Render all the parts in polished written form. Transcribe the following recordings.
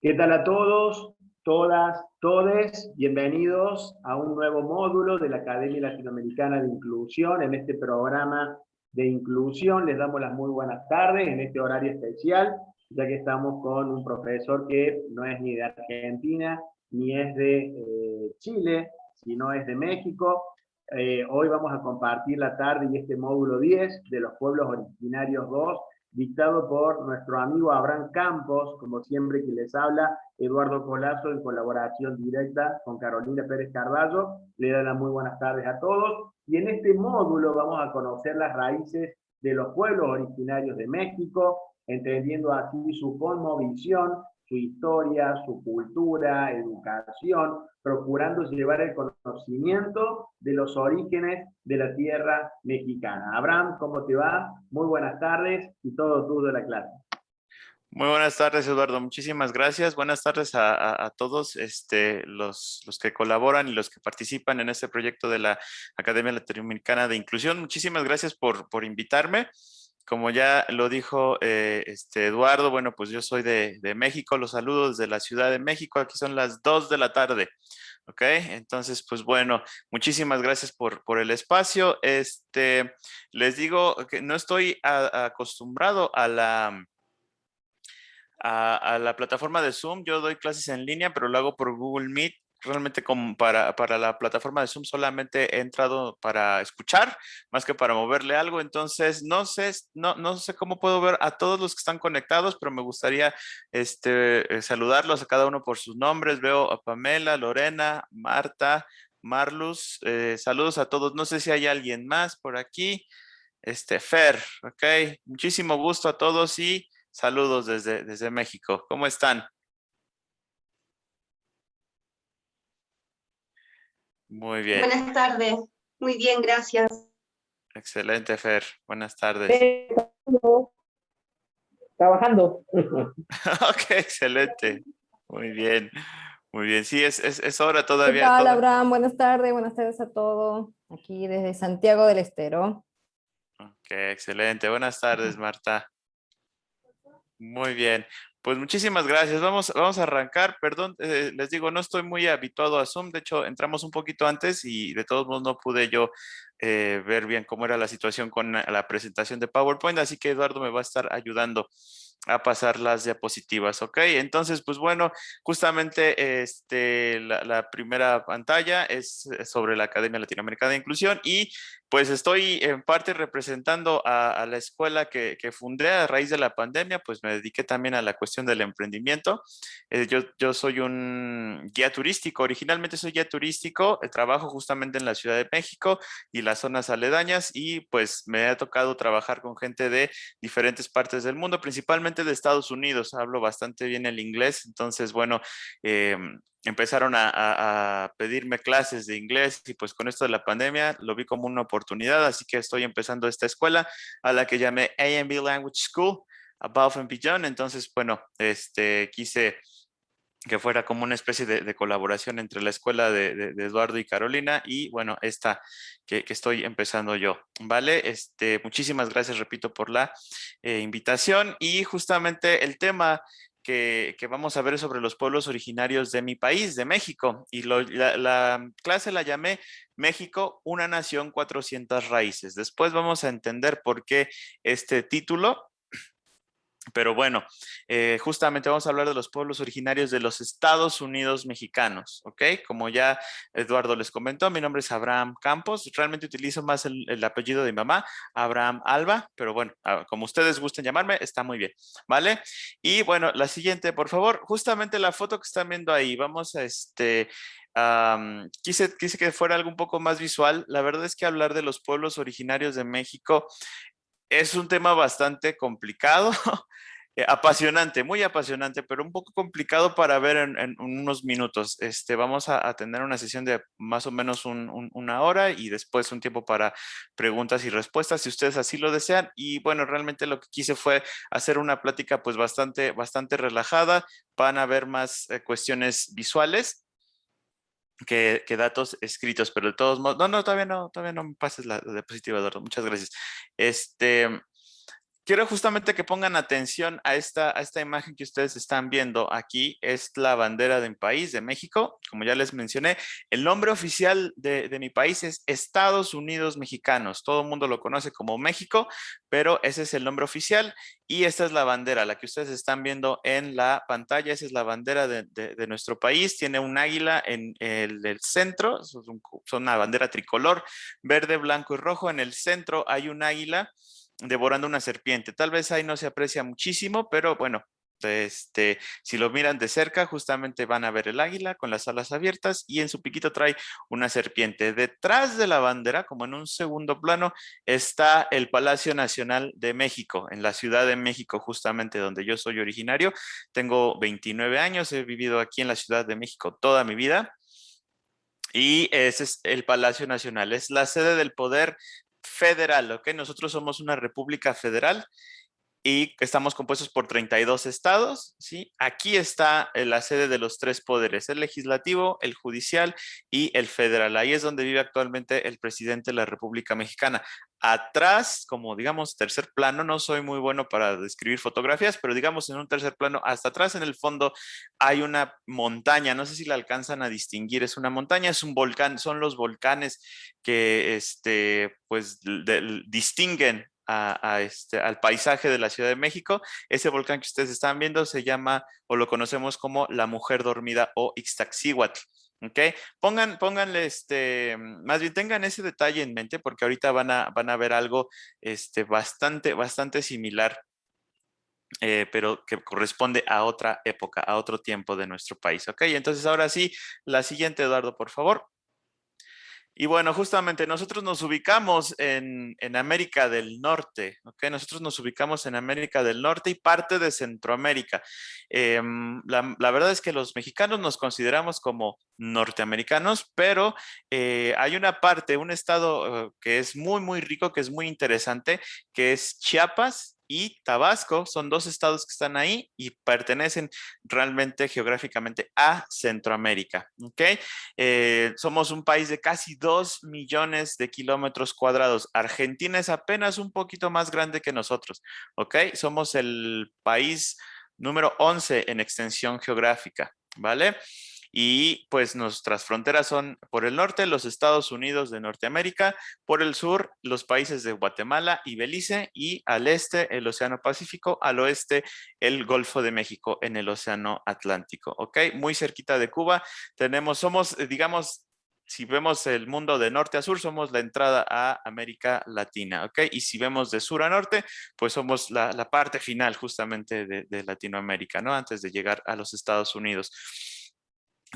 ¿Qué tal a todos, todas, todes? Bienvenidos a un nuevo módulo de la Academia Latinoamericana de Inclusión. En este programa de inclusión les damos las muy buenas tardes en este horario especial, ya que estamos con un profesor que no es ni de Argentina, ni es de Chile, sino es de México. Hoy vamos a compartir la tarde y este módulo 10 de los pueblos originarios 2, dictado por nuestro amigo Abraham Campos, como siempre que les habla, Eduardo Colazo, en colaboración directa con Carolina Pérez Carballo. Le da las muy buenas tardes a todos. Y en este módulo vamos a conocer las raíces de los pueblos originarios de México, entendiendo así su cosmovisión, su historia, su cultura, educación, procurando llevar el conocimiento de los orígenes de la tierra mexicana. Abraham, ¿cómo te va? Muy buenas tardes y todo tuyo de la clase. Muy buenas tardes, Eduardo. Muchísimas gracias. Buenas tardes a todos los que colaboran y los que participan en este proyecto de la Academia Latinoamericana de Inclusión. Muchísimas gracias por invitarme. Como ya lo dijo Eduardo, bueno, pues yo soy de México. Los saludo desde la Ciudad de México. Aquí son las 2 de la tarde. ¿Ok? Entonces, pues bueno, muchísimas gracias por el espacio. Les digo que no estoy acostumbrado a la plataforma de Zoom. Yo doy clases en línea, pero lo hago por Google Meet. Realmente como para la plataforma de Zoom solamente he entrado para escuchar, más que para moverle algo. Entonces, no sé cómo puedo ver a todos los que están conectados, pero me gustaría saludarlos a cada uno por sus nombres. Veo a Pamela, Lorena, Marta, Marluz. Saludos a todos. No sé si hay alguien más por aquí. Fer, ok. Muchísimo gusto a todos y saludos desde México. ¿Cómo están? Muy bien. Buenas tardes. Muy bien, gracias. Excelente, Fer. Buenas tardes. Trabajando. Ok, excelente. Muy bien. Muy bien. Sí, es hora ¿Qué todavía. tal, Abraham? Buenas tardes a todos. Aquí desde Santiago del Estero. Ok, excelente. Buenas tardes, Marta. Muy bien. Pues muchísimas gracias. Vamos a arrancar. Perdón, les digo, no estoy muy habituado a Zoom. De hecho, entramos un poquito antes y de todos modos no pude yo ver bien cómo era la situación con la presentación de PowerPoint. Así que Eduardo me va a estar ayudando a pasar las diapositivas, ¿ok? Entonces, pues bueno, justamente la primera pantalla es sobre la Academia Latinoamericana de Inclusión y pues estoy en parte representando a la escuela que fundé a raíz de la pandemia, pues me dediqué también a la cuestión del emprendimiento. Yo soy un guía turístico, originalmente soy guía turístico, trabajo justamente en la Ciudad de México y las zonas aledañas y pues me ha tocado trabajar con gente de diferentes partes del mundo, principalmente de Estados Unidos. Hablo bastante bien el inglés, entonces bueno, empezaron a pedirme clases de inglés y pues con esto de la pandemia lo vi como una oportunidad, así que estoy empezando esta escuela a la que llamé A&B Language School, Above and Beyond. Entonces, bueno, quise que fuera como una especie de colaboración entre la escuela de Eduardo y Carolina y bueno, esta que estoy empezando yo, ¿vale? Muchísimas gracias, repito, por la invitación y justamente el tema que vamos a ver es sobre los pueblos originarios de mi país, de México, y la clase la llamé México, una nación, 400 raíces. Después vamos a entender por qué este título. Pero bueno, justamente vamos a hablar de los pueblos originarios de los Estados Unidos mexicanos, ¿ok? Como ya Eduardo les comentó, mi nombre es Abraham Campos. Realmente utilizo más el apellido de mi mamá, Abraham Alba, pero bueno, como ustedes gusten llamarme, está muy bien, ¿vale? Y bueno, la siguiente, por favor, justamente la foto que están viendo ahí, vamos a quise que fuera algo un poco más visual. La verdad es que hablar de los pueblos originarios de México es un tema bastante complicado, apasionante, muy apasionante, pero un poco complicado para ver en unos minutos. Vamos a tener una sesión de más o menos una hora y después un tiempo para preguntas y respuestas, si ustedes así lo desean. Y bueno, realmente lo que quise fue hacer una plática pues bastante relajada. Van a haber más cuestiones visuales que datos escritos, pero de todos modos, todavía no me pases la diapositiva, Eduardo, muchas gracias. quiero justamente que pongan atención a esta imagen que ustedes están viendo aquí. Es la bandera de mi país, de México. Como ya les mencioné, el nombre oficial de mi país es Estados Unidos Mexicanos. Todo el mundo lo conoce como México, pero ese es el nombre oficial. Y esta es la bandera, la que ustedes están viendo en la pantalla. Esa es la bandera de nuestro país. Tiene un águila en el centro. Son una bandera tricolor, verde, blanco y rojo. En el centro hay un águila devorando una serpiente. Tal vez ahí no se aprecia muchísimo, pero bueno, si lo miran de cerca, justamente van a ver el águila con las alas abiertas y en su piquito trae una serpiente. Detrás de la bandera, como en un segundo plano, está el Palacio Nacional de México, en la Ciudad de México, justamente donde yo soy originario. Tengo 29 años, he vivido aquí en la Ciudad de México toda mi vida. Y ese es el Palacio Nacional, es la sede del poder federal, ¿ok? Nosotros somos una república federal y estamos compuestos por 32 estados, ¿sí? Aquí está la sede de los tres poderes, el legislativo, el judicial y el federal. Ahí es donde vive actualmente el presidente de la República Mexicana. Atrás, como digamos tercer plano, no soy muy bueno para describir fotografías, pero digamos en un tercer plano, hasta atrás en el fondo hay una montaña, no sé si la alcanzan a distinguir, es una montaña, es un volcán, son los volcanes que pues distinguen al paisaje de la Ciudad de México. Ese volcán que ustedes están viendo se llama o lo conocemos como la Mujer Dormida o Ixtaccíhuatl. ¿Ok? Pónganle, más bien tengan ese detalle en mente porque ahorita van a ver algo bastante similar, pero que corresponde a otra época, a otro tiempo de nuestro país. ¿Ok? Entonces ahora sí, la siguiente, Eduardo, por favor. Y bueno, justamente nosotros nos ubicamos en América del Norte, ¿ok? Nosotros nos ubicamos en América del Norte y parte de Centroamérica. La verdad es que los mexicanos nos consideramos como norteamericanos, pero hay una parte, un estado que es muy rico, que es muy interesante, que es Chiapas y Tabasco. Son dos estados que están ahí y pertenecen realmente geográficamente a Centroamérica, ¿ok? Somos un país de casi 2 millones de kilómetros cuadrados. Argentina es apenas un poquito más grande que nosotros, ¿ok? Somos el país número 11 en extensión geográfica, ¿vale? Y pues nuestras fronteras son por el norte, los Estados Unidos de Norteamérica, por el sur, los países de Guatemala y Belice, y al este, el Océano Pacífico, al oeste, el Golfo de México en el Océano Atlántico, ¿ok? Muy cerquita de Cuba, somos, digamos, si vemos el mundo de norte a sur, somos la entrada a América Latina, ¿ok? Y si vemos de sur a norte, pues somos la parte final justamente de Latinoamérica, ¿no? Antes de llegar a los Estados Unidos.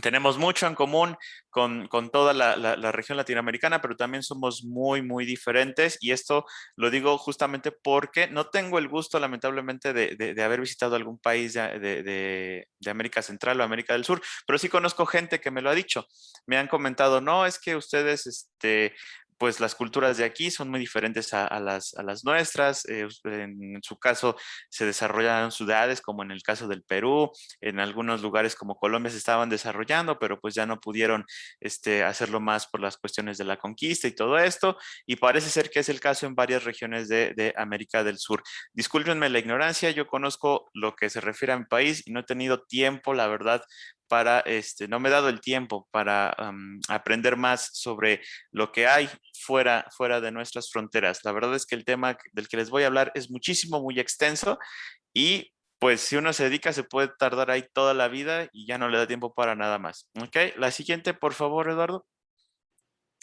Tenemos mucho en común con toda la región latinoamericana, pero también somos muy diferentes. Y esto lo digo justamente porque no tengo el gusto, lamentablemente, de haber visitado algún país de América Central o América del Sur, pero sí conozco gente que me lo ha dicho. Me han comentado, no, es que ustedes, pues las culturas de aquí son muy diferentes a las nuestras. En su caso se desarrollaron ciudades como en el caso del Perú, en algunos lugares como Colombia se estaban desarrollando, pero pues ya no pudieron hacerlo más por las cuestiones de la conquista y todo esto, y parece ser que es el caso en varias regiones de América del Sur. Discúlpenme la ignorancia, yo conozco lo que se refiere a mi país y no he tenido tiempo, la verdad, no me he dado el tiempo para aprender más sobre lo que hay fuera de nuestras fronteras. La verdad es que el tema del que les voy a hablar es muy extenso y pues si uno se dedica se puede tardar ahí toda la vida y ya no le da tiempo para nada más. ¿Ok? La siguiente, por favor, Eduardo.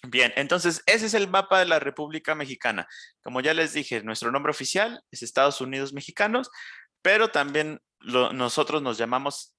Bien, entonces ese es el mapa de la República Mexicana. Como ya les dije, nuestro nombre oficial es Estados Unidos Mexicanos, pero también nosotros nos llamamos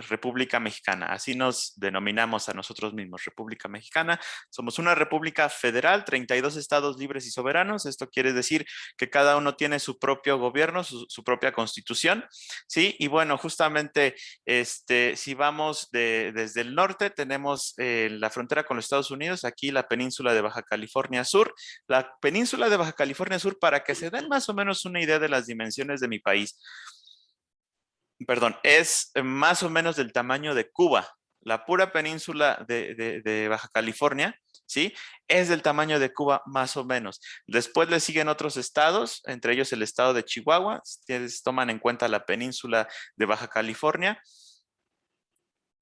República Mexicana, así nos denominamos a nosotros mismos, República Mexicana. Somos una república federal, 32 estados libres y soberanos. Esto quiere decir que cada uno tiene su propio gobierno, su propia constitución, ¿sí? Y bueno, justamente si vamos desde el norte, tenemos la frontera con los Estados Unidos, aquí la península de Baja California Sur. La península de Baja California Sur, para que se den más o menos una idea de las dimensiones de mi país, perdón, es más o menos del tamaño de Cuba. La pura península de Baja California ¿sí? Es del tamaño de Cuba más o menos. Después le siguen otros estados, entre ellos el estado de Chihuahua. Ustedes toman en cuenta la península de Baja California.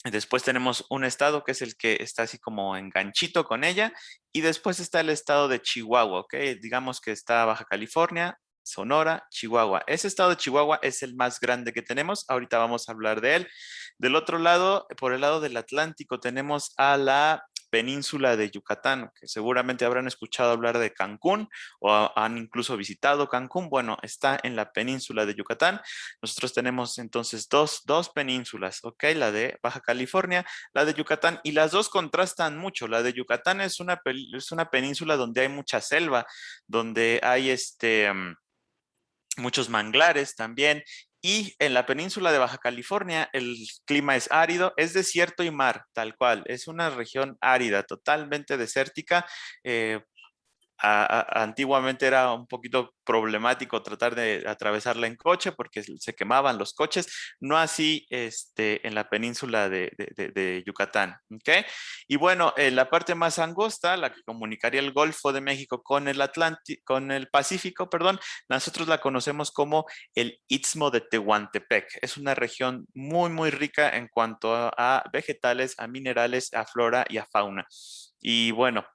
Después tenemos un estado que es el que está así como enganchito con ella. Y después está el estado de Chihuahua, ¿ok? Digamos que está Baja California, Sonora, Chihuahua. Ese estado de Chihuahua es el más grande que tenemos. Ahorita vamos a hablar de él. Del otro lado, por el lado del Atlántico, tenemos a la península de Yucatán, que seguramente habrán escuchado hablar de Cancún o han incluso visitado Cancún. Bueno, está en la península de Yucatán. Nosotros tenemos entonces dos penínsulas, ¿ok? La de Baja California, la de Yucatán, y las dos contrastan mucho. La de Yucatán es una península donde hay mucha selva, donde hay muchos manglares también. Y en la península de Baja California el clima es árido, es desierto y mar, tal cual. Es una región árida, totalmente desértica. Antiguamente era un poquito problemático tratar de atravesarla en coche porque se quemaban los coches, no así en la península de Yucatán, ¿ok? Y bueno, la parte más angosta, la que comunicaría el Golfo de México con el con el Pacífico, perdón, nosotros la conocemos como el Istmo de Tehuantepec. Es una región muy, muy rica en cuanto a vegetales, a minerales, a flora y a fauna. Y bueno,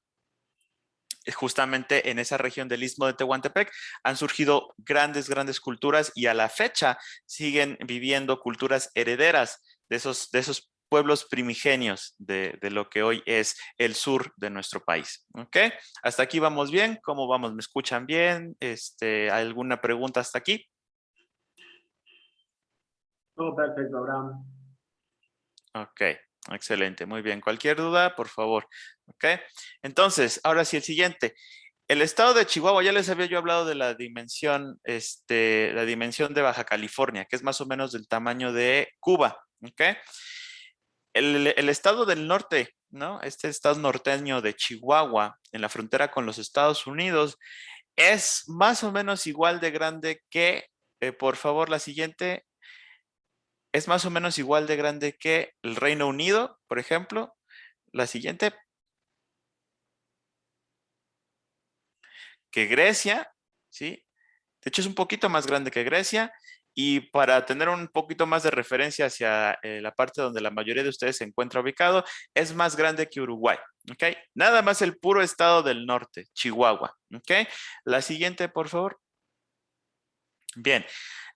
justamente en esa región del Istmo de Tehuantepec han surgido grandes culturas y a la fecha siguen viviendo culturas herederas de esos pueblos primigenios de lo que hoy es el sur de nuestro país. ¿Ok? Hasta aquí vamos bien. ¿Cómo vamos? ¿Me escuchan bien? ¿Hay alguna pregunta hasta aquí? Todo perfecto, Abraham. Ok, excelente, muy bien. Cualquier duda, por favor. Ok, entonces, ahora sí, el siguiente. El estado de Chihuahua, ya les había yo hablado de la dimensión de Baja California, que es más o menos del tamaño de Cuba. ¿Ok? El estado del norte, ¿no? Este estado norteño de Chihuahua, en la frontera con los Estados Unidos, es más o menos igual de grande que, por favor, la siguiente, es más o menos igual de grande que el Reino Unido, por ejemplo. La siguiente, que Grecia, ¿sí? De hecho, es un poquito más grande que Grecia. Y para tener un poquito más de referencia hacia la parte donde la mayoría de ustedes se encuentra ubicado, es más grande que Uruguay, ¿ok? Nada más el puro estado del norte, Chihuahua, ¿ok? La siguiente, por favor. Bien.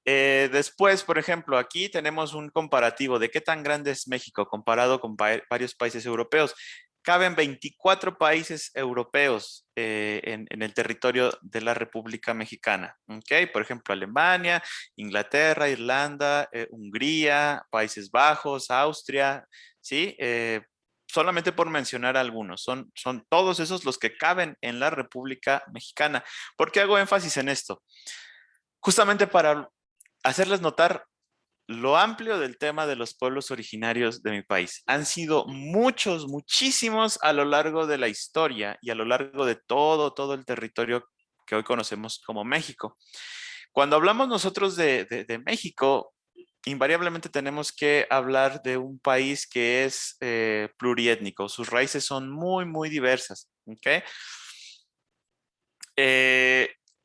Después, por ejemplo, aquí tenemos un comparativo de qué tan grande es México comparado con varios países europeos. Caben 24 países europeos en el territorio de la República Mexicana. ¿Okay? Por ejemplo, Alemania, Inglaterra, Irlanda, Hungría, Países Bajos, Austria, ¿sí? Solamente por mencionar algunos. Son todos esos los que caben en la República Mexicana. ¿Por qué hago énfasis en esto? Justamente para hacerles notar lo amplio del tema de los pueblos originarios de mi país. Han sido muchos, muchísimos a lo largo de la historia y a lo largo de todo el territorio que hoy conocemos como México. Cuando hablamos nosotros de México, invariablemente tenemos que hablar de un país que es pluriétnico. Sus raíces son muy, muy diversas. ¿Okay?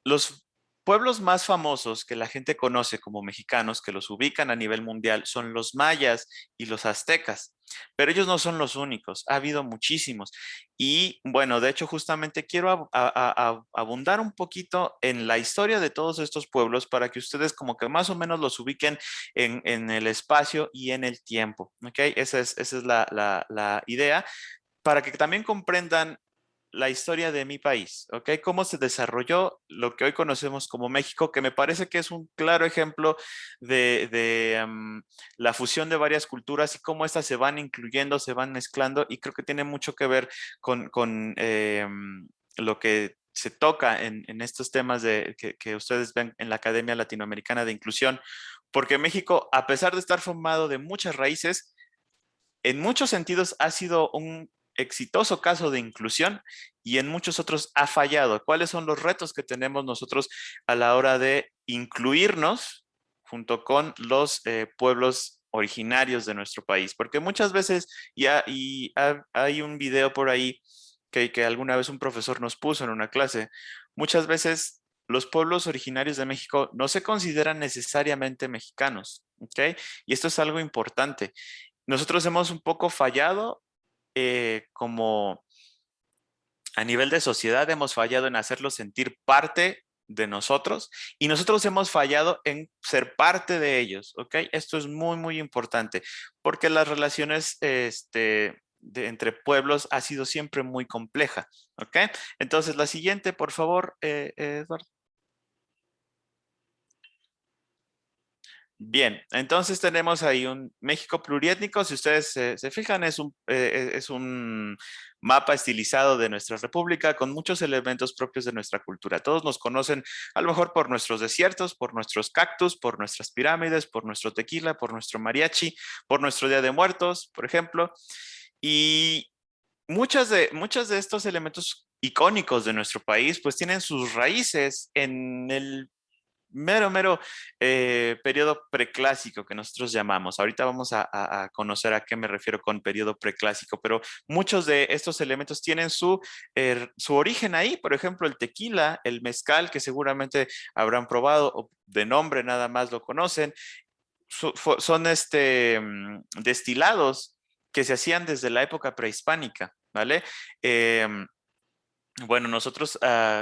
Los pueblos más famosos que la gente conoce como mexicanos, que los ubican a nivel mundial, son los mayas y los aztecas, pero ellos no son los únicos, ha habido muchísimos. Y bueno, de hecho, justamente quiero abundar un poquito en la historia de todos estos pueblos para que ustedes como que más o menos los ubiquen en el espacio y en el tiempo. ¿Ok? Esa es la idea, para que también comprendan la historia de mi país, ¿ok? Cómo se desarrolló lo que hoy conocemos como México, que me parece que es un claro ejemplo de la fusión de varias culturas y cómo estas se van incluyendo, se van mezclando, y creo que tiene mucho que ver con lo que se toca en estos temas que ustedes ven en la Academia Latinoamericana de Inclusión, porque México, a pesar de estar formado de muchas raíces, en muchos sentidos ha sido un exitoso caso de inclusión y en muchos otros ha fallado. ¿Cuáles son los retos que tenemos nosotros a la hora de incluirnos junto con los pueblos originarios de nuestro país? Porque muchas veces hay un video por ahí que alguna vez un profesor nos puso en una clase. Muchas veces los pueblos originarios de México no se consideran necesariamente mexicanos, ¿ok? Y esto es algo importante. Nosotros hemos un poco fallado como a nivel de sociedad, hemos fallado en hacerlos sentir parte de nosotros y nosotros hemos fallado en ser parte de ellos, ¿ok? Esto es muy, muy importante porque las relaciones entre pueblos ha sido siempre muy compleja, ¿ok? Entonces, la siguiente, por favor, Eduardo. Bien, entonces tenemos ahí un México pluriétnico. Si ustedes se fijan, es un mapa estilizado de nuestra república con muchos elementos propios de nuestra cultura. Todos nos conocen a lo mejor por nuestros desiertos, por nuestros cactus, por nuestras pirámides, por nuestro tequila, por nuestro mariachi, por nuestro Día de Muertos, por ejemplo. Y muchos de estos elementos icónicos de nuestro país pues tienen sus raíces en el periodo preclásico que nosotros llamamos. Ahorita vamos a conocer a qué me refiero con periodo preclásico, pero muchos de estos elementos tienen su origen ahí. Por ejemplo, el tequila, el mezcal, que seguramente habrán probado o de nombre nada más lo conocen, son destilados que se hacían desde la época prehispánica, ¿vale? Bueno, nosotros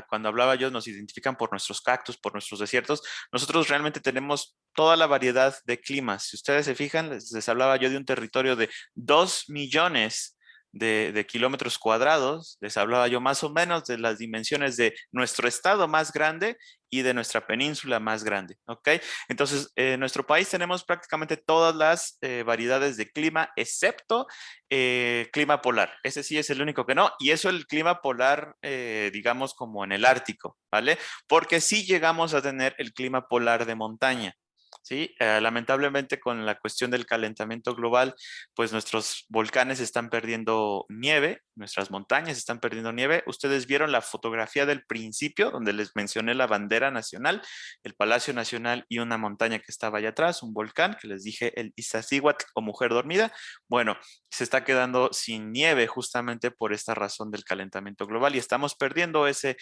cuando hablaba yo nos identifican por nuestros cactus, por nuestros desiertos. Nosotros realmente tenemos toda la variedad de climas. Si ustedes se fijan, les hablaba yo de un territorio de 2 millones de kilómetros cuadrados. Les hablaba yo más o menos de las dimensiones de nuestro estado más grande y de nuestra península más grande, ¿ok? Entonces, en nuestro país tenemos prácticamente todas las variedades de clima, excepto clima polar. Ese sí es el único que no. Y eso el clima polar, digamos, como en el Ártico, ¿vale? Porque sí llegamos a tener el clima polar de montaña. ¿Sí? Lamentablemente con la cuestión del calentamiento global, pues nuestros volcanes están perdiendo nieve, nuestras montañas están perdiendo nieve. Ustedes vieron la fotografía del principio, donde les mencioné la bandera nacional, el Palacio Nacional y una montaña que estaba allá atrás, un volcán, que les dije el Iztaccíhuatl o Mujer Dormida. Bueno, se está quedando sin nieve justamente por esta razón del calentamiento global y estamos perdiendo ese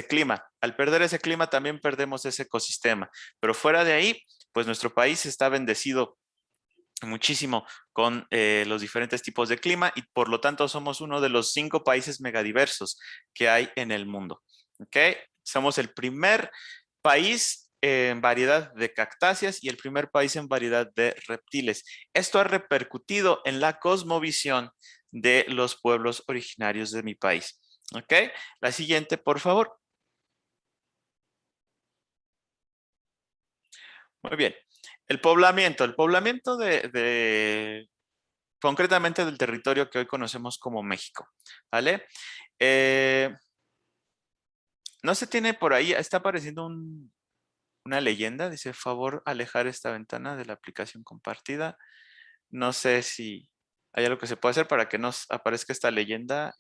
clima. Al perder ese clima también perdemos ese ecosistema, pero fuera de ahí, pues nuestro país está bendecido muchísimo con los diferentes tipos de clima y por lo tanto somos uno de los 5 países megadiversos que hay en el mundo. ¿Ok? Somos el primer país en variedad de cactáceas y el primer país en variedad de reptiles. Esto ha repercutido en la cosmovisión de los pueblos originarios de mi país. ¿Ok? La siguiente, por favor. Muy bien. El poblamiento concretamente del territorio que hoy conocemos como México, ¿vale? No se tiene por ahí, está apareciendo una leyenda, dice, favor alejar esta ventana de la aplicación compartida. No sé si hay algo que se puede hacer para que nos aparezca esta leyenda,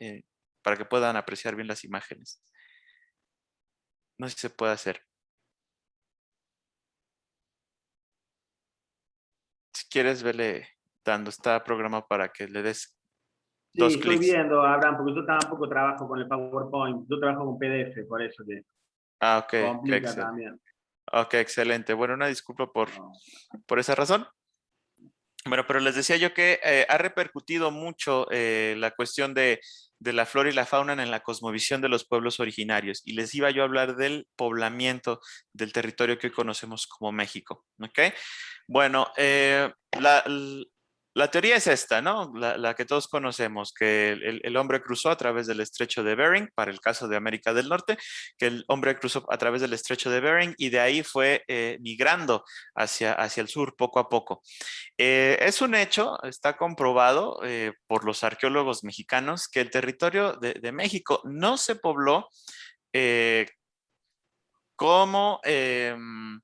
para que puedan apreciar bien las imágenes. No sé si se puede hacer. Si quieres, vele dando, está programado para que le des Sí, 2 estoy clics. viendo, Abraham, porque yo tampoco trabajo con el PowerPoint, yo trabajo con PDF, por eso que Ah, ok, complica también. ok, excelente. Bueno, una disculpa No. por esa razón. Bueno, pero les decía yo que ha repercutido mucho la cuestión de la flora y la fauna en la cosmovisión de los pueblos originarios. Y les iba yo a hablar del poblamiento del territorio que hoy conocemos como México. ¿Ok? Bueno, la teoría es esta, ¿no? La que todos conocemos, que el hombre cruzó a través del estrecho de Bering, para el caso de América del Norte, que el hombre cruzó a través del estrecho de Bering y de ahí fue migrando hacia el sur poco a poco. Es un hecho, está comprobado por los arqueólogos mexicanos que el territorio de México no se pobló eh, como en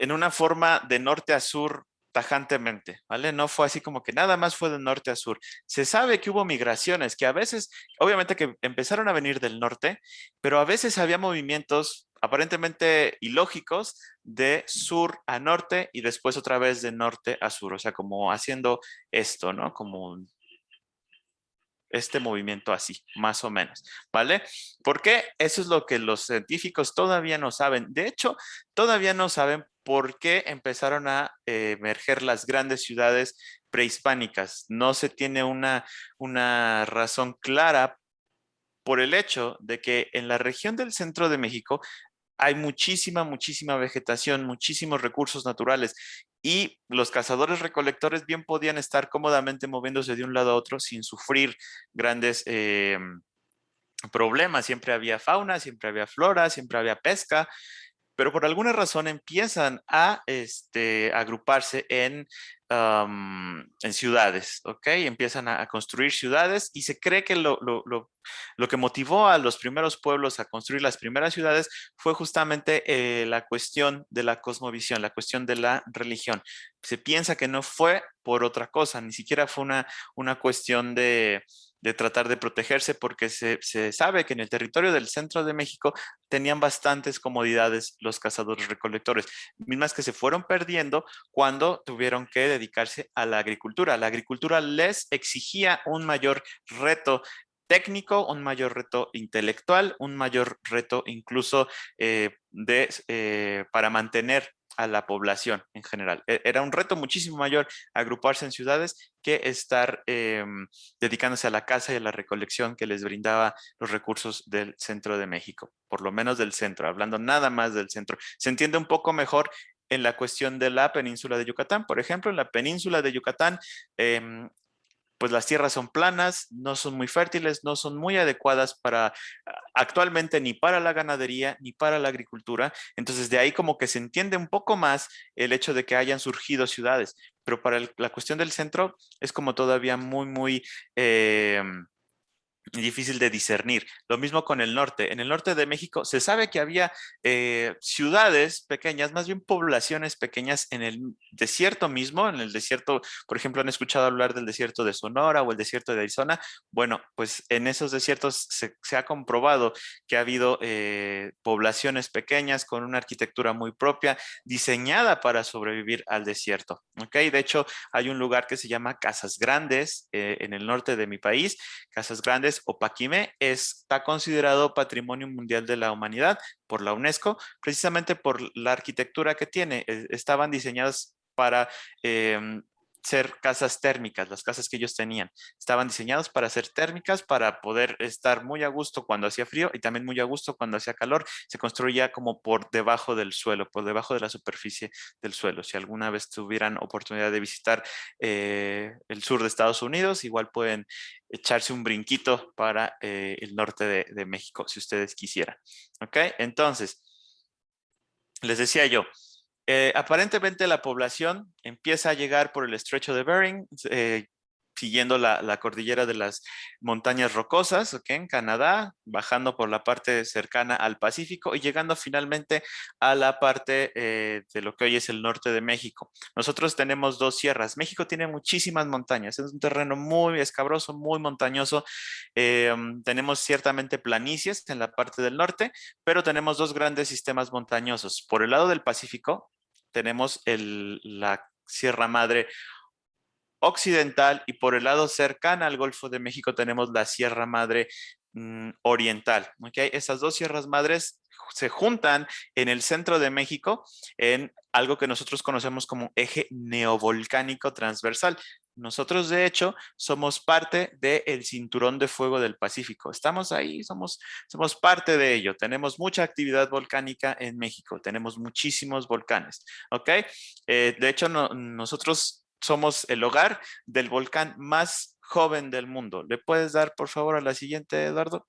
una forma de norte a sur tajantemente, ¿vale? No fue así como que nada más fue de norte a sur. Se sabe que hubo migraciones, que a veces, obviamente que empezaron a venir del norte, pero a veces había movimientos aparentemente ilógicos de sur a norte y después otra vez de norte a sur, o sea, como haciendo esto, ¿no? Como este movimiento así, más o menos, ¿vale? ¿Por qué? Eso es lo que los científicos todavía no saben. De hecho, todavía no saben por qué empezaron a emerger las grandes ciudades prehispánicas. No se tiene una razón clara por el hecho de que en la región del centro de México hay muchísima vegetación, muchísimos recursos naturales y los cazadores recolectores bien podían estar cómodamente moviéndose de un lado a otro sin sufrir grandes problemas. Siempre había fauna, siempre había flora, siempre había pesca, pero por alguna razón empiezan a agruparse en ciudades, ¿ok? Empiezan a construir ciudades y se cree que lo que motivó a los primeros pueblos a construir las primeras ciudades fue justamente la cuestión de la cosmovisión, la cuestión de la religión. Se piensa que no fue por otra cosa, ni siquiera fue una cuestión de tratar de protegerse, porque se sabe que en el territorio del centro de México tenían bastantes comodidades los cazadores recolectores, mismas que se fueron perdiendo cuando tuvieron que dedicarse a la agricultura. La agricultura les exigía un mayor reto técnico, un mayor reto intelectual, un mayor reto incluso para mantener a la población en general. Era un reto muchísimo mayor agruparse en ciudades que estar dedicándose a la caza y a la recolección que les brindaba los recursos del centro de México, por lo menos del centro, hablando nada más del centro. Se entiende un poco mejor en la cuestión de la península de Yucatán. Por ejemplo, en la península de Yucatán, pues las tierras son planas, no son muy fértiles, no son muy adecuadas para actualmente ni para la ganadería ni para la agricultura. Entonces de ahí como que se entiende un poco más el hecho de que hayan surgido ciudades, pero para la cuestión del centro es como todavía muy difícil de discernir. Lo mismo con el norte. En el norte de México se sabe que había ciudades pequeñas, más bien poblaciones pequeñas en el desierto mismo, en el desierto, por ejemplo, han escuchado hablar del desierto de Sonora o el desierto de Arizona. Bueno, pues en esos desiertos se ha comprobado que ha habido poblaciones pequeñas con una arquitectura muy propia, diseñada para sobrevivir al desierto. ¿Ok? De hecho, hay un lugar que se llama Casas Grandes en el norte de mi país. Casas Grandes o Paquimé está considerado Patrimonio Mundial de la Humanidad por la UNESCO, precisamente por la arquitectura que tiene. Estaban diseñadas para ser casas térmicas. Las casas que ellos tenían estaban diseñadas para ser térmicas, para poder estar muy a gusto cuando hacía frío y también muy a gusto cuando hacía calor. Se construía como por debajo del suelo, por debajo de la superficie del suelo. Si alguna vez tuvieran oportunidad de visitar el sur de Estados Unidos, igual pueden echarse un brinquito para el norte de México, si ustedes quisieran. ¿Ok? Entonces, les decía yo, aparentemente la población empieza a llegar por el estrecho de Bering, siguiendo la cordillera de las montañas rocosas, ¿ok? En Canadá, bajando por la parte cercana al Pacífico y llegando finalmente a la parte de lo que hoy es el norte de México. Nosotros tenemos dos sierras. México tiene muchísimas montañas, es un terreno muy escabroso, muy montañoso. Tenemos ciertamente planicies en la parte del norte, pero tenemos dos grandes sistemas montañosos. Por el lado del Pacífico tenemos la Sierra Madre Occidental y por el lado cercano al Golfo de México tenemos la Sierra Madre Oriental. ¿Okay? Esas dos sierras madres se juntan en el centro de México en algo que nosotros conocemos como eje neovolcánico transversal. Nosotros, de hecho, somos parte del cinturón de fuego del Pacífico. Estamos ahí, somos parte de ello. Tenemos mucha actividad volcánica en México. Tenemos muchísimos volcanes. ¿Ok? De hecho, nosotros somos el hogar del volcán más joven del mundo. ¿Le puedes dar, por favor, a la siguiente, Eduardo?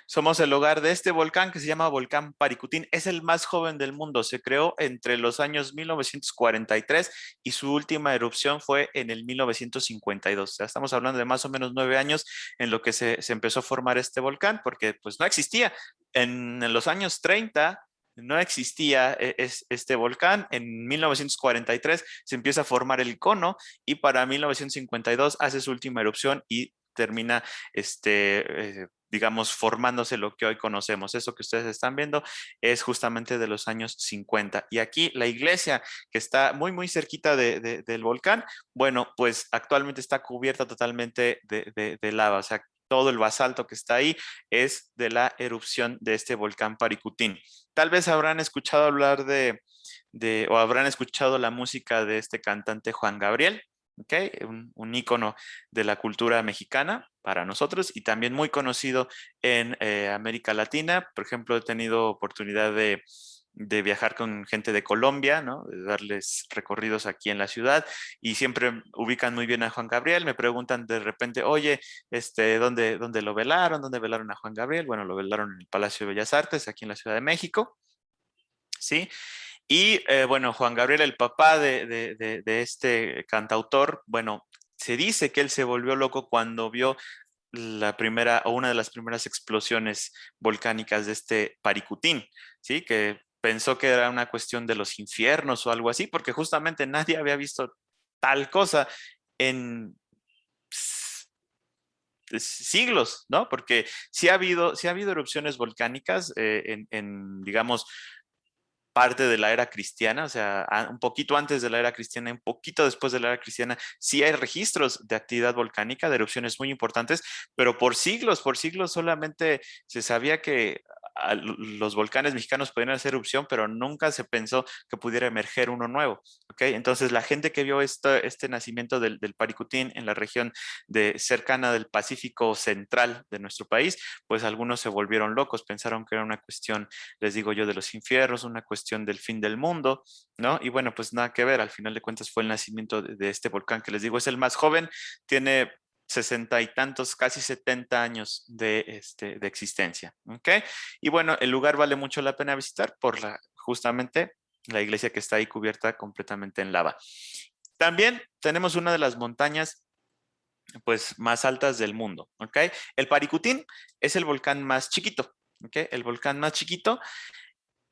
Somos el hogar de este volcán que se llama Volcán Paricutín. Es el más joven del mundo. Se creó entre los años 1943 y su última erupción fue en el 1952. O sea, estamos hablando de más o menos 9 años en lo que se empezó a formar este volcán, porque pues no existía. En los años 30 no existía este volcán. En 1943 se empieza a formar el cono y para 1952 hace su última erupción y termina digamos, formándose lo que hoy conocemos. Eso que ustedes están viendo es justamente de los años 50. Y aquí la iglesia, que está muy, muy cerquita del volcán, bueno, pues actualmente está cubierta totalmente de lava. O sea, todo el basalto que está ahí es de la erupción de este volcán Paricutín. Tal vez habrán escuchado hablar o habrán escuchado la música de este cantante Juan Gabriel. ¿Okay? Un ícono de la cultura mexicana para nosotros y también muy conocido en América Latina. Por ejemplo, he tenido oportunidad de viajar con gente de Colombia, ¿no? De darles recorridos aquí en la ciudad y siempre ubican muy bien a Juan Gabriel. Me preguntan de repente, oye, ¿dónde lo velaron? ¿Dónde velaron a Juan Gabriel? Bueno, lo velaron en el Palacio de Bellas Artes, aquí en la Ciudad de México, ¿sí? Y bueno, Juan Gabriel, el papá de este cantautor, bueno, se dice que él se volvió loco cuando vio la primera o una de las primeras explosiones volcánicas de este Paricutín, ¿sí? Que pensó que era una cuestión de los infiernos o algo así, porque justamente nadie había visto tal cosa en siglos, ¿no? Porque sí ha habido erupciones volcánicas digamos, parte de la era cristiana, o sea, un poquito antes de la era cristiana, un poquito después de la era cristiana, sí hay registros de actividad volcánica, de erupciones muy importantes, pero por siglos solamente se sabía que los volcanes mexicanos podían hacer erupción, pero nunca se pensó que pudiera emerger uno nuevo, ¿ok? Entonces la gente que vio este nacimiento del Paricutín en la región cercana del Pacífico central de nuestro país, pues algunos se volvieron locos, pensaron que era una cuestión, les digo yo, de los infiernos, una cuestión del fin del mundo, ¿no? Y bueno, pues nada que ver, al final de cuentas fue el nacimiento de este volcán que les digo, es el más joven, tiene 60 y tantos, casi 70 años de existencia, ¿ok? Y bueno, el lugar vale mucho la pena visitar por justamente la iglesia que está ahí cubierta completamente en lava. También tenemos una de las montañas pues más altas del mundo, ¿ok? El Paricutín es el volcán más chiquito, ¿ok? El volcán más chiquito,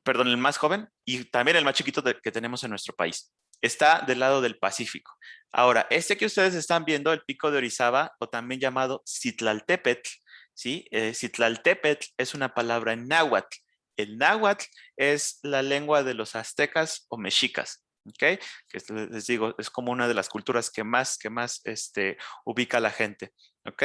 perdón, el más joven y también el más chiquito que tenemos en nuestro país. Está del lado del Pacífico. Ahora, este que ustedes están viendo, el Pico de Orizaba, o también llamado Citlaltépetl, ¿sí? Citlaltépetl es una palabra en náhuatl. El náhuatl es la lengua de los aztecas o mexicas, ¿ok? Que les digo, es como una de las culturas que más ubica la gente, ¿ok?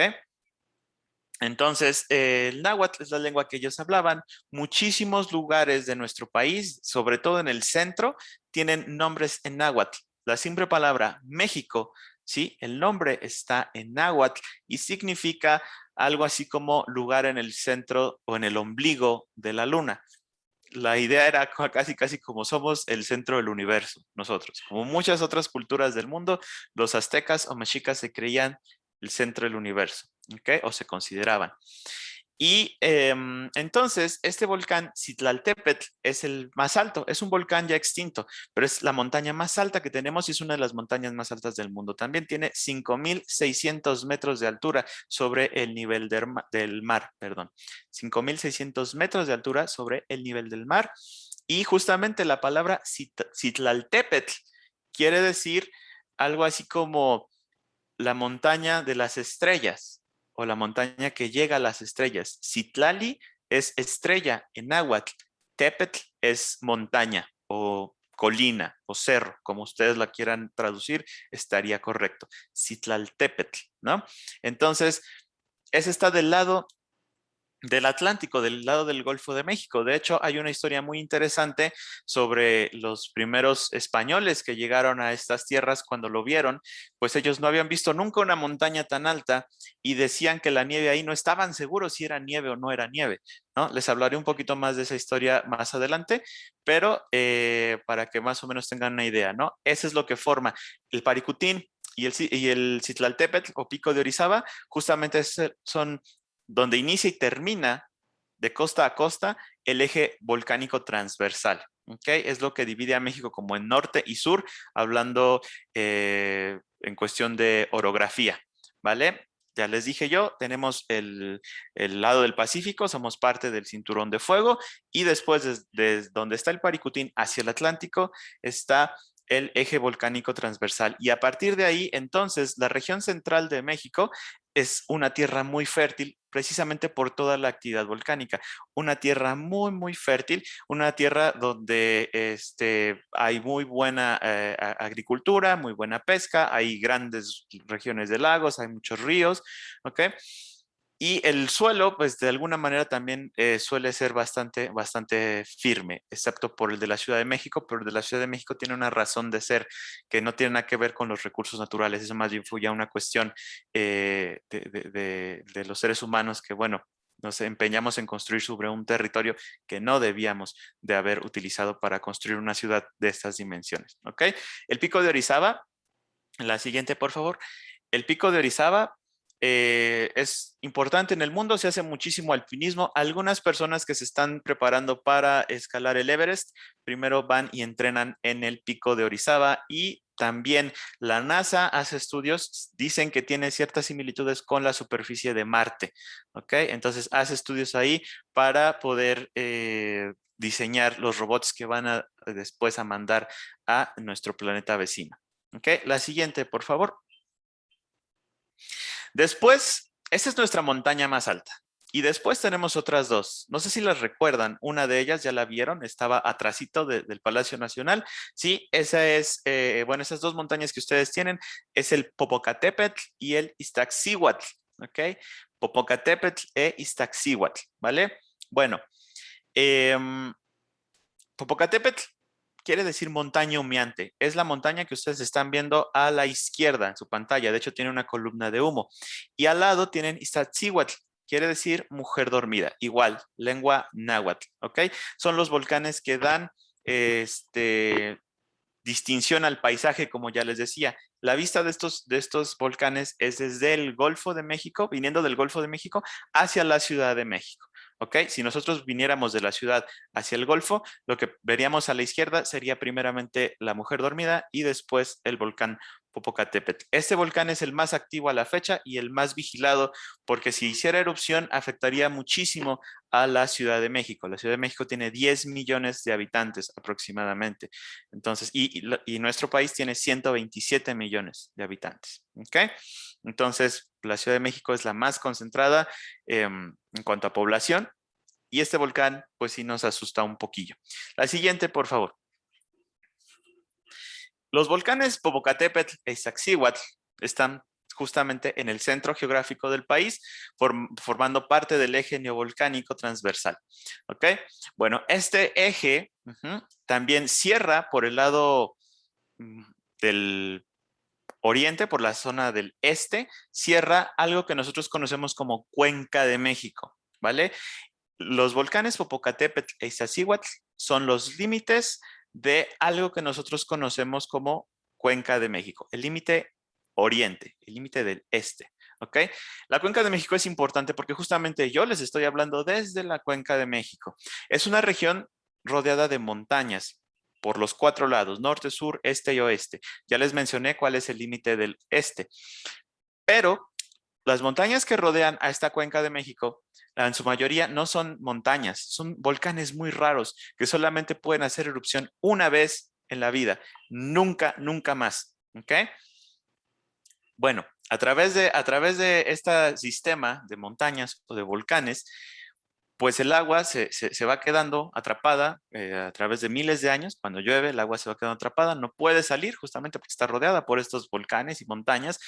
Entonces, el náhuatl es la lengua que ellos hablaban. Muchísimos lugares de nuestro país, sobre todo en el centro, tienen nombres en náhuatl. La simple palabra México, ¿sí? El nombre está en náhuatl y significa algo así como lugar en el centro o en el ombligo de la luna. La idea era casi como somos el centro del universo, nosotros. Como muchas otras culturas del mundo, los aztecas o mexicas se creían el centro del universo, ¿ok? O se consideraban. Y entonces, este volcán Citlaltépetl es el más alto, es un volcán ya extinto, pero es la montaña más alta que tenemos y es una de las montañas más altas del mundo. También tiene 5.600 metros de altura sobre el nivel del mar, perdón. 5.600 metros de altura sobre el nivel del mar. Y justamente la palabra Citlaltépetl quiere decir algo así como la montaña de las estrellas o la montaña que llega a las estrellas. Citlali es estrella en náhuatl, Tepetl es montaña o colina o cerro, como ustedes la quieran traducir, estaría correcto. Citlaltépetl, ¿no? Entonces, ese está del lado del Atlántico, del lado del Golfo de México. De hecho, hay una historia muy interesante sobre los primeros españoles que llegaron a estas tierras cuando lo vieron, pues ellos no habían visto nunca una montaña tan alta y decían que la nieve ahí no estaban seguros si era nieve o no era nieve, ¿no? Les hablaré un poquito más de esa historia más adelante, pero para que más o menos tengan una idea, ¿no? Eso es lo que forma el Paricutín y el Citlaltépetl o Pico de Orizaba, justamente son donde inicia y termina de costa a costa el eje volcánico transversal. ¿Okay? Es lo que divide a México como en norte y sur, hablando en cuestión de orografía, ¿vale? Ya les dije yo, tenemos el lado del Pacífico, somos parte del Cinturón de Fuego, y después de donde está el Paricutín hacia el Atlántico está el eje volcánico transversal. Y a partir de ahí, entonces, la región central de México es una tierra muy fértil precisamente por toda la actividad volcánica. Una tierra muy, muy fértil, una tierra donde hay muy buena agricultura, muy buena pesca, hay grandes regiones de lagos, hay muchos ríos, ¿ok? Y el suelo, pues de alguna manera también suele ser bastante firme, excepto por el de la Ciudad de México, pero el de la Ciudad de México tiene una razón de ser que no tiene nada que ver con los recursos naturales, eso más bien fue ya una cuestión de los seres humanos que, bueno, nos empeñamos en construir sobre un territorio que no debíamos de haber utilizado para construir una ciudad de estas dimensiones, ¿ok? El Pico de Orizaba, la siguiente, por favor. El Pico de Orizaba es importante en el mundo, se hace muchísimo alpinismo. Algunas personas que se están preparando para escalar el Everest, primero van y entrenan en el Pico de Orizaba y también la NASA hace estudios, dicen que tiene ciertas similitudes con la superficie de Marte, ¿ok? Entonces hace estudios ahí para poder diseñar los robots que van a después a mandar a nuestro planeta vecino. ¿Ok? La siguiente, por favor. Después, esta es nuestra montaña más alta. Y después tenemos otras dos. No sé si las recuerdan. Una de ellas ya la vieron, estaba atrasito del Palacio Nacional. Sí, esa es, bueno, esas dos montañas que ustedes tienen es el Popocatépetl y el Iztaccíhuatl. ¿Ok? Popocatépetl e Iztaccíhuatl, ¿vale? Bueno, Popocatépetl quiere decir montaña humeante. Es la montaña que ustedes están viendo a la izquierda en su pantalla. De hecho, tiene una columna de humo. Y al lado tienen Iztaccíhuatl, quiere decir mujer dormida. Igual, lengua náhuatl, ¿ok? Son los volcanes que dan distinción al paisaje, como ya les decía. La vista de estos volcanes es desde el Golfo de México, viniendo del Golfo de México hacia la Ciudad de México. ¿Ok? Si nosotros viniéramos de la ciudad hacia el Golfo, lo que veríamos a la izquierda sería primeramente la mujer dormida y después el volcán Popocatépetl. Este volcán es el más activo a la fecha y el más vigilado porque si hiciera erupción afectaría muchísimo a la Ciudad de México. La Ciudad de México tiene 10 millones de habitantes aproximadamente. Entonces, y nuestro país tiene 127 millones de habitantes. ¿Ok? Entonces, la Ciudad de México es la más concentrada en cuanto a población y este volcán, pues sí nos asusta un poquillo. La siguiente, por favor. Los volcanes Popocatépetl e Iztaccíhuatl están justamente en el centro geográfico del país, formando parte del eje neovolcánico transversal. ¿Ok? Bueno, este eje también cierra por el lado del oriente, por la zona del este, cierra algo que nosotros conocemos como Cuenca de México, ¿vale? Los volcanes Popocatépetl e Iztaccíhuatl son los límites de algo que nosotros conocemos como Cuenca de México, el límite oriente, el límite del este, ¿ok? La Cuenca de México es importante porque justamente yo les estoy hablando desde la Cuenca de México. Es una región rodeada de montañas por los cuatro lados, norte, sur, este y oeste. Ya les mencioné cuál es el límite del este, pero las montañas que rodean a esta Cuenca de México, en su mayoría no son montañas, son volcanes muy raros que solamente pueden hacer erupción una vez en la vida, nunca, nunca más. ¿Ok? Bueno, a través de este sistema de montañas o de volcanes, pues el agua se va quedando atrapada a través de miles de años. Cuando llueve, el agua se va quedando atrapada, no puede salir justamente porque está rodeada por estos volcanes y montañas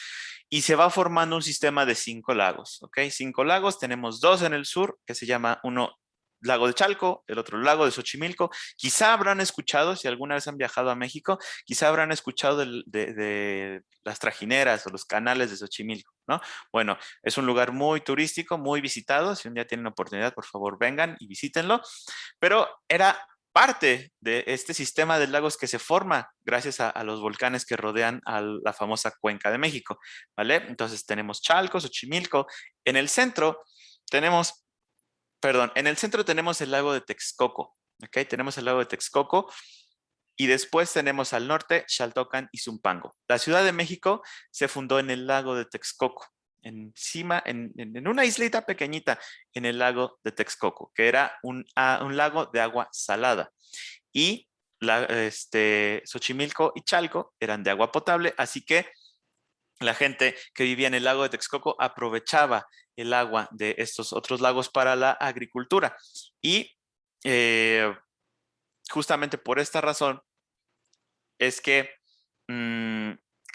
y se va formando un sistema de 5 lagos, ¿ok? 5 lagos, tenemos 2 en el sur, que se llama uno lago de Chalco, el otro lago de Xochimilco. Quizá habrán escuchado, si alguna vez han viajado a México, quizá habrán escuchado de las trajineras o los canales de Xochimilco, ¿no? Bueno, es un lugar muy turístico, muy visitado. Si un día tienen oportunidad, por favor, vengan y visítenlo. Pero era parte de este sistema de lagos que se forma gracias a los volcanes que rodean a la famosa Cuenca de México, ¿vale? Entonces tenemos Chalco, Xochimilco. En el centro tenemos, en el centro tenemos el lago de Texcoco, ¿ok? Tenemos el lago de Texcoco. Y después tenemos al norte Xaltocan y Zumpango. La Ciudad de México se fundó en el lago de Texcoco, encima, en una islita pequeñita en el lago de Texcoco, que era un lago de agua salada. Y Xochimilco y Chalco eran de agua potable, así que la gente que vivía en el lago de Texcoco aprovechaba el agua de estos otros lagos para la agricultura. Y justamente por esta razón es que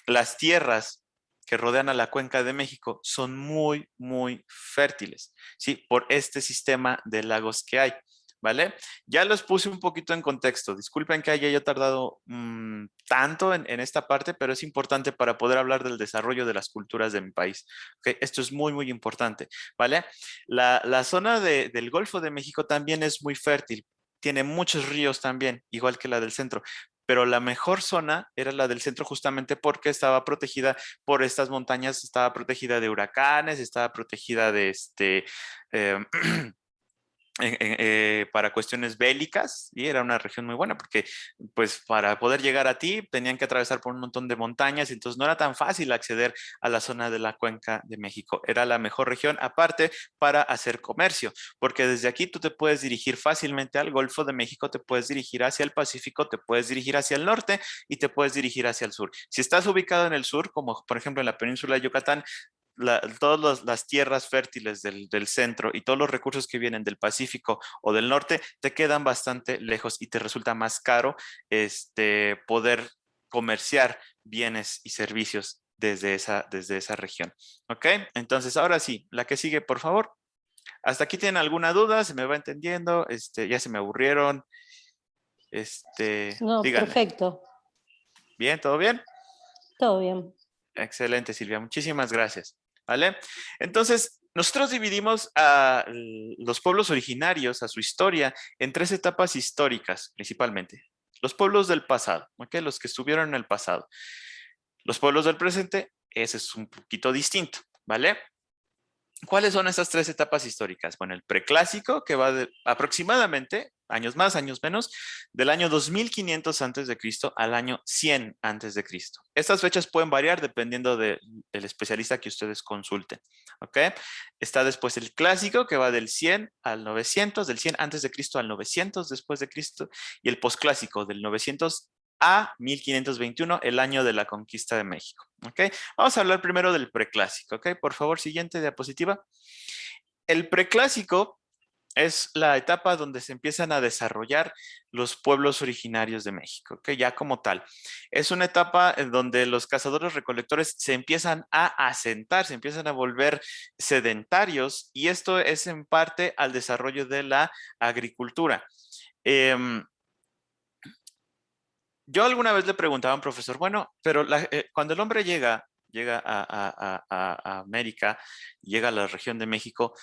las tierras que rodean a la cuenca de México son muy, muy fértiles, ¿sí? Por este sistema de lagos que hay, ¿vale? Ya los puse un poquito en contexto. Disculpen que haya yo tardado tanto en esta parte, pero es importante para poder hablar del desarrollo de las culturas de mi país. ¿Okay? Esto es muy, muy importante, ¿vale? La zona del Golfo de México también es muy fértil. Tiene muchos ríos también, igual que la del centro, pero la mejor zona era la del centro justamente porque estaba protegida por estas montañas, estaba protegida de huracanes, estaba protegida de eh, para cuestiones bélicas, y era una región muy buena porque pues para poder llegar a ti tenían que atravesar por un montón de montañas, entonces no era tan fácil acceder a la zona de la cuenca de México. Era la mejor región aparte para hacer comercio, porque desde aquí tú te puedes dirigir fácilmente al Golfo de México, te puedes dirigir hacia el Pacífico, te puedes dirigir hacia el norte y te puedes dirigir hacia el sur. Si estás ubicado en el sur, como por ejemplo en la península de Yucatán, todas las tierras fértiles del centro y todos los recursos que vienen del Pacífico o del norte te quedan bastante lejos y te resulta más caro poder comerciar bienes y servicios desde esa región. ¿Ok? Entonces, ahora sí, la que sigue, por favor. ¿Hasta aquí tienen alguna duda? ¿Se me va entendiendo? ¿Ya se me aburrieron? No, Díganme. perfecto. ¿Bien? ¿Todo bien? Todo bien. Excelente, Silvia. Muchísimas gracias. ¿Vale? Entonces, nosotros dividimos a los pueblos originarios, a su historia, en tres etapas históricas, principalmente. Los pueblos del pasado, ¿ok? Los que estuvieron en el pasado. Los pueblos del presente, ese es un poquito distinto, ¿vale? ¿Cuáles son estas tres etapas históricas? Bueno, el preclásico, que va de aproximadamente, años más, años menos, del año 2500 antes de Cristo al año 100 antes de Cristo. Estas fechas pueden variar dependiendo del especialista que ustedes consulten, ¿ok? Está después el clásico, que va del 100 al 900, del 100 antes de Cristo al 900 después de Cristo, y el posclásico, del 900 a 1521, el año de la conquista de México. ¿Ok? Vamos a hablar primero del preclásico. ¿Ok? Por favor, siguiente diapositiva. El preclásico es la etapa donde se empiezan a desarrollar los pueblos originarios de México, ¿ok? Ya como tal. Es una etapa en donde los cazadores recolectores se empiezan a asentar, se empiezan a volver sedentarios, y esto es en parte al desarrollo de la agricultura. Yo alguna vez le preguntaba a un profesor, bueno, pero cuando el hombre llega a América, llega a la región de México,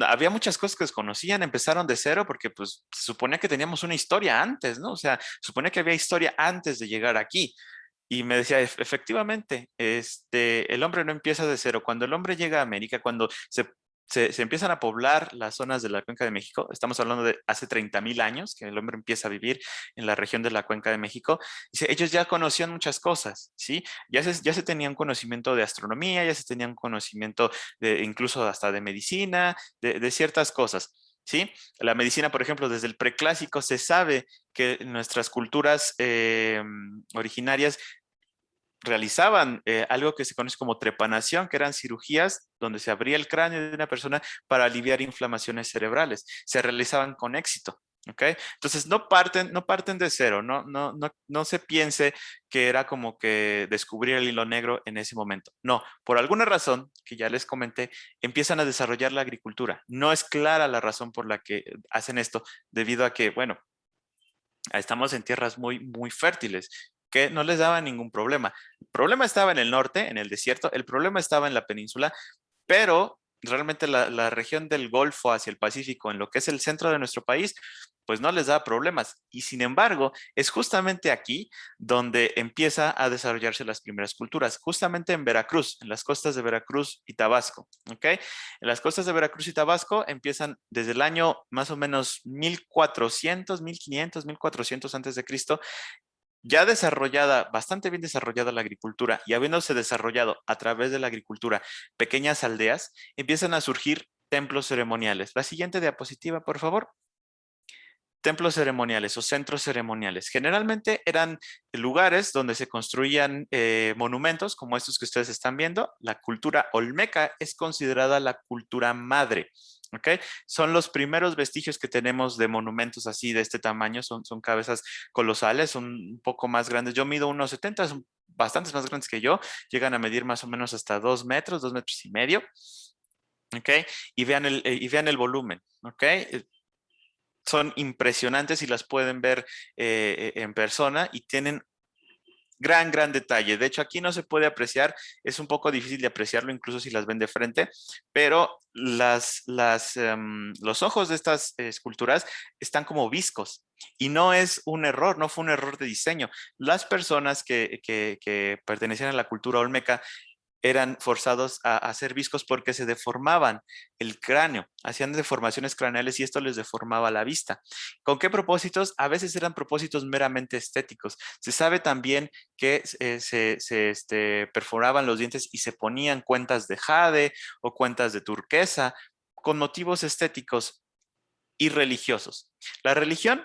había muchas cosas que desconocían, empezaron de cero porque pues se suponía que teníamos una historia antes, ¿no? O sea, se suponía que había historia antes de llegar aquí. Y me decía, efectivamente, el hombre no empieza de cero. Cuando el hombre llega a América, cuando se empiezan a poblar las zonas de la Cuenca de México, estamos hablando de hace 30,000 años que el hombre empieza a vivir en la región de la Cuenca de México, dice, ellos ya conocían muchas cosas, ¿sí? Ya se tenían conocimiento de astronomía, ya se tenían conocimiento incluso hasta de medicina, de ciertas cosas. ¿Sí? La medicina, por ejemplo, desde el preclásico se sabe que nuestras culturas originarias realizaban algo que se conoce como trepanación, que eran cirugías donde se abría el cráneo de una persona para aliviar inflamaciones cerebrales. Se realizaban con éxito. ¿Ok? Entonces no parten de cero, no se piense que era como que descubrir el hilo negro en ese momento. No, por alguna razón, que ya les comenté, empiezan a desarrollar la agricultura. No es clara la razón por la que hacen esto, debido a que, bueno, estamos en tierras muy, muy fértiles, que no les daba ningún problema. El problema estaba en el norte, en el desierto, el problema estaba en la península, pero realmente la región del Golfo hacia el Pacífico, en lo que es el centro de nuestro país, pues no les da problemas. Y sin embargo, es justamente aquí donde empieza a desarrollarse las primeras culturas, justamente en Veracruz, en las costas de Veracruz y Tabasco. ¿Ok? En las costas de Veracruz y Tabasco empiezan desde el año más o menos 1400, 1500, 1400 antes de Cristo, ya desarrollada, bastante bien desarrollada la agricultura, y habiéndose desarrollado a través de la agricultura pequeñas aldeas, empiezan a surgir templos ceremoniales. La siguiente diapositiva, por favor. templos ceremoniales o centros ceremoniales. Generalmente eran lugares donde se construían monumentos como estos que ustedes están viendo. La cultura olmeca es considerada la cultura madre. ¿Ok? Son los primeros vestigios que tenemos de monumentos así de este tamaño. Son cabezas colosales, son un poco más grandes. Yo mido 1,70, son bastantes más grandes que yo. Llegan a medir más o menos hasta 2 metros, 2 metros y medio. ¿Ok? Y vean el volumen. ¿Ok? Son impresionantes y las pueden ver en persona y tienen gran detalle. De hecho, aquí no se puede apreciar, es un poco difícil de apreciarlo incluso si las ven de frente, pero los ojos de estas esculturas están como viscos y no es un error, no fue un error de diseño. Las personas que pertenecían a la cultura olmeca eran forzados a hacer viscos porque se deformaban el cráneo, hacían deformaciones craneales y esto les deformaba la vista. ¿Con qué propósitos? A veces eran propósitos meramente estéticos. Se sabe también que se perforaban los dientes y se ponían cuentas de jade o cuentas de turquesa con motivos estéticos y religiosos. La religión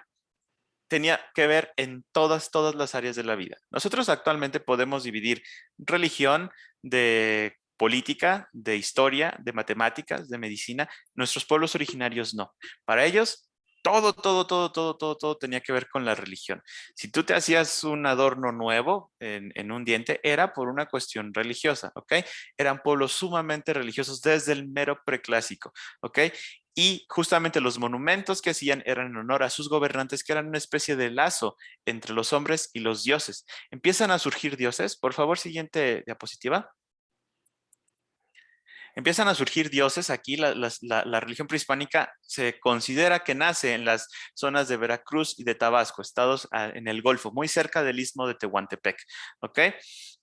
tenía que ver en todas las áreas de la vida. Nosotros actualmente podemos dividir religión de política, de historia, de matemáticas, de medicina. Nuestros pueblos originarios no. Para ellos, todo tenía que ver con la religión. Si tú te hacías un adorno nuevo en un diente, era por una cuestión religiosa, ¿ok? Eran pueblos sumamente religiosos desde el mero preclásico, ¿ok? Y justamente los monumentos que hacían eran en honor a sus gobernantes, que eran una especie de lazo entre los hombres y los dioses. Empiezan a surgir dioses. Por favor, siguiente diapositiva. Empiezan a surgir dioses. Aquí la religión prehispánica se considera que nace en las zonas de Veracruz y de Tabasco, estados en el Golfo, muy cerca del istmo de Tehuantepec. ¿Ok?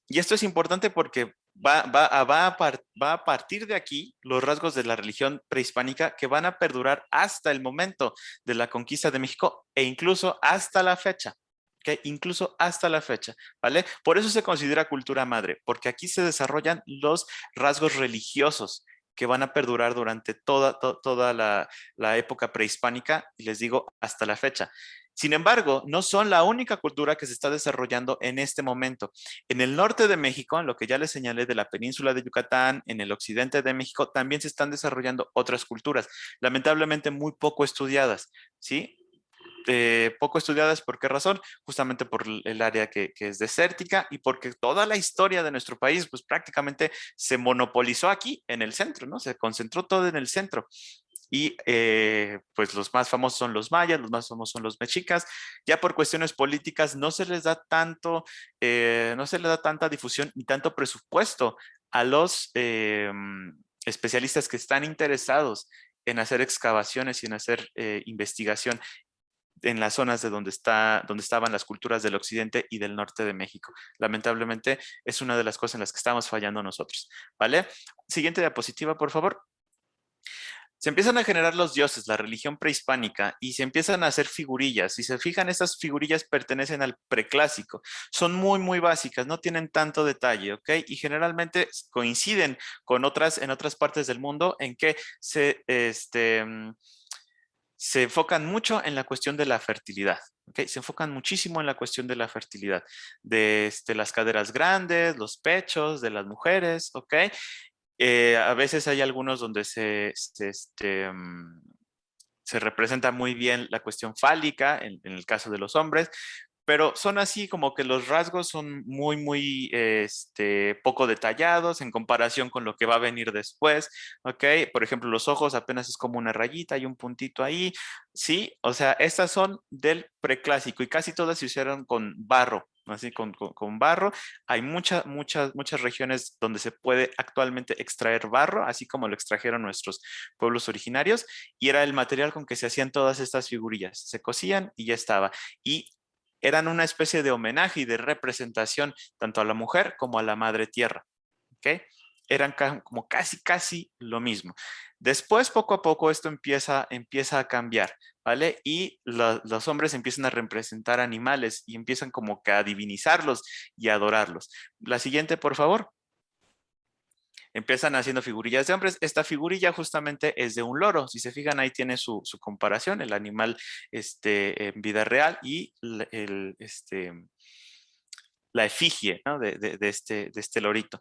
Y esto es importante porque va a partir de aquí los rasgos de la religión prehispánica que van a perdurar hasta el momento de la conquista de México e incluso hasta la fecha. ¿Okay? Incluso hasta la fecha, ¿vale? Por eso se considera cultura madre, porque aquí se desarrollan los rasgos religiosos que van a perdurar durante toda la época prehispánica, y les digo, hasta la fecha. Sin embargo, no son la única cultura que se está desarrollando en este momento. En el norte de México, en lo que ya les señalé de la península de Yucatán, en el occidente de México, también se están desarrollando otras culturas, lamentablemente muy poco estudiadas, ¿sí? Poco estudiadas, ¿por qué razón? Justamente por el área que es desértica y porque toda la historia de nuestro país pues prácticamente se monopolizó aquí en el centro, ¿no? Se concentró todo en el centro. Y pues los más famosos son los mayas, los más famosos son los mexicas. Ya por cuestiones políticas no se les da no se les da tanta difusión ni tanto presupuesto a los especialistas que están interesados en hacer excavaciones y en hacer investigación en las zonas de donde estaban las culturas del occidente y del norte de México. Lamentablemente es una de las cosas en las que estamos fallando nosotros, ¿vale? Siguiente diapositiva, por favor. Se empiezan a generar los dioses, la religión prehispánica, y se empiezan a hacer figurillas. Si se fijan, estas figurillas pertenecen al preclásico. Son muy básicas, no tienen tanto detalle, ¿ok? Y generalmente coinciden con otras en otras partes del mundo en que se enfocan mucho en la cuestión de la fertilidad. ¿Okay? Se enfocan muchísimo en la cuestión de la fertilidad, de las caderas grandes, los pechos de las mujeres, ¿ok? A veces hay algunos donde se representa muy bien la cuestión fálica, en el caso de los hombres, pero son así como que los rasgos son muy poco detallados en comparación con lo que va a venir después, ¿ok? Por ejemplo, los ojos apenas es como una rayita y un puntito ahí, ¿sí? O sea, estas son del preclásico y casi todas se hicieron con barro, así con barro. Hay muchas regiones donde se puede actualmente extraer barro, así como lo extrajeron nuestros pueblos originarios, y era el material con que se hacían todas estas figurillas. Se cosían y ya estaba. Y eran una especie de homenaje y de representación tanto a la mujer como a la madre tierra. ¿Ok? Eran como casi lo mismo. Después, poco a poco, esto empieza a cambiar, ¿vale? Y los hombres empiezan a representar animales y empiezan como que a divinizarlos y a adorarlos. La siguiente, por favor. Empiezan haciendo figurillas de hombres. Esta figurilla justamente es de un loro. Si se fijan, ahí tiene su comparación, el animal en vida real y la efigie, ¿no? de este lorito.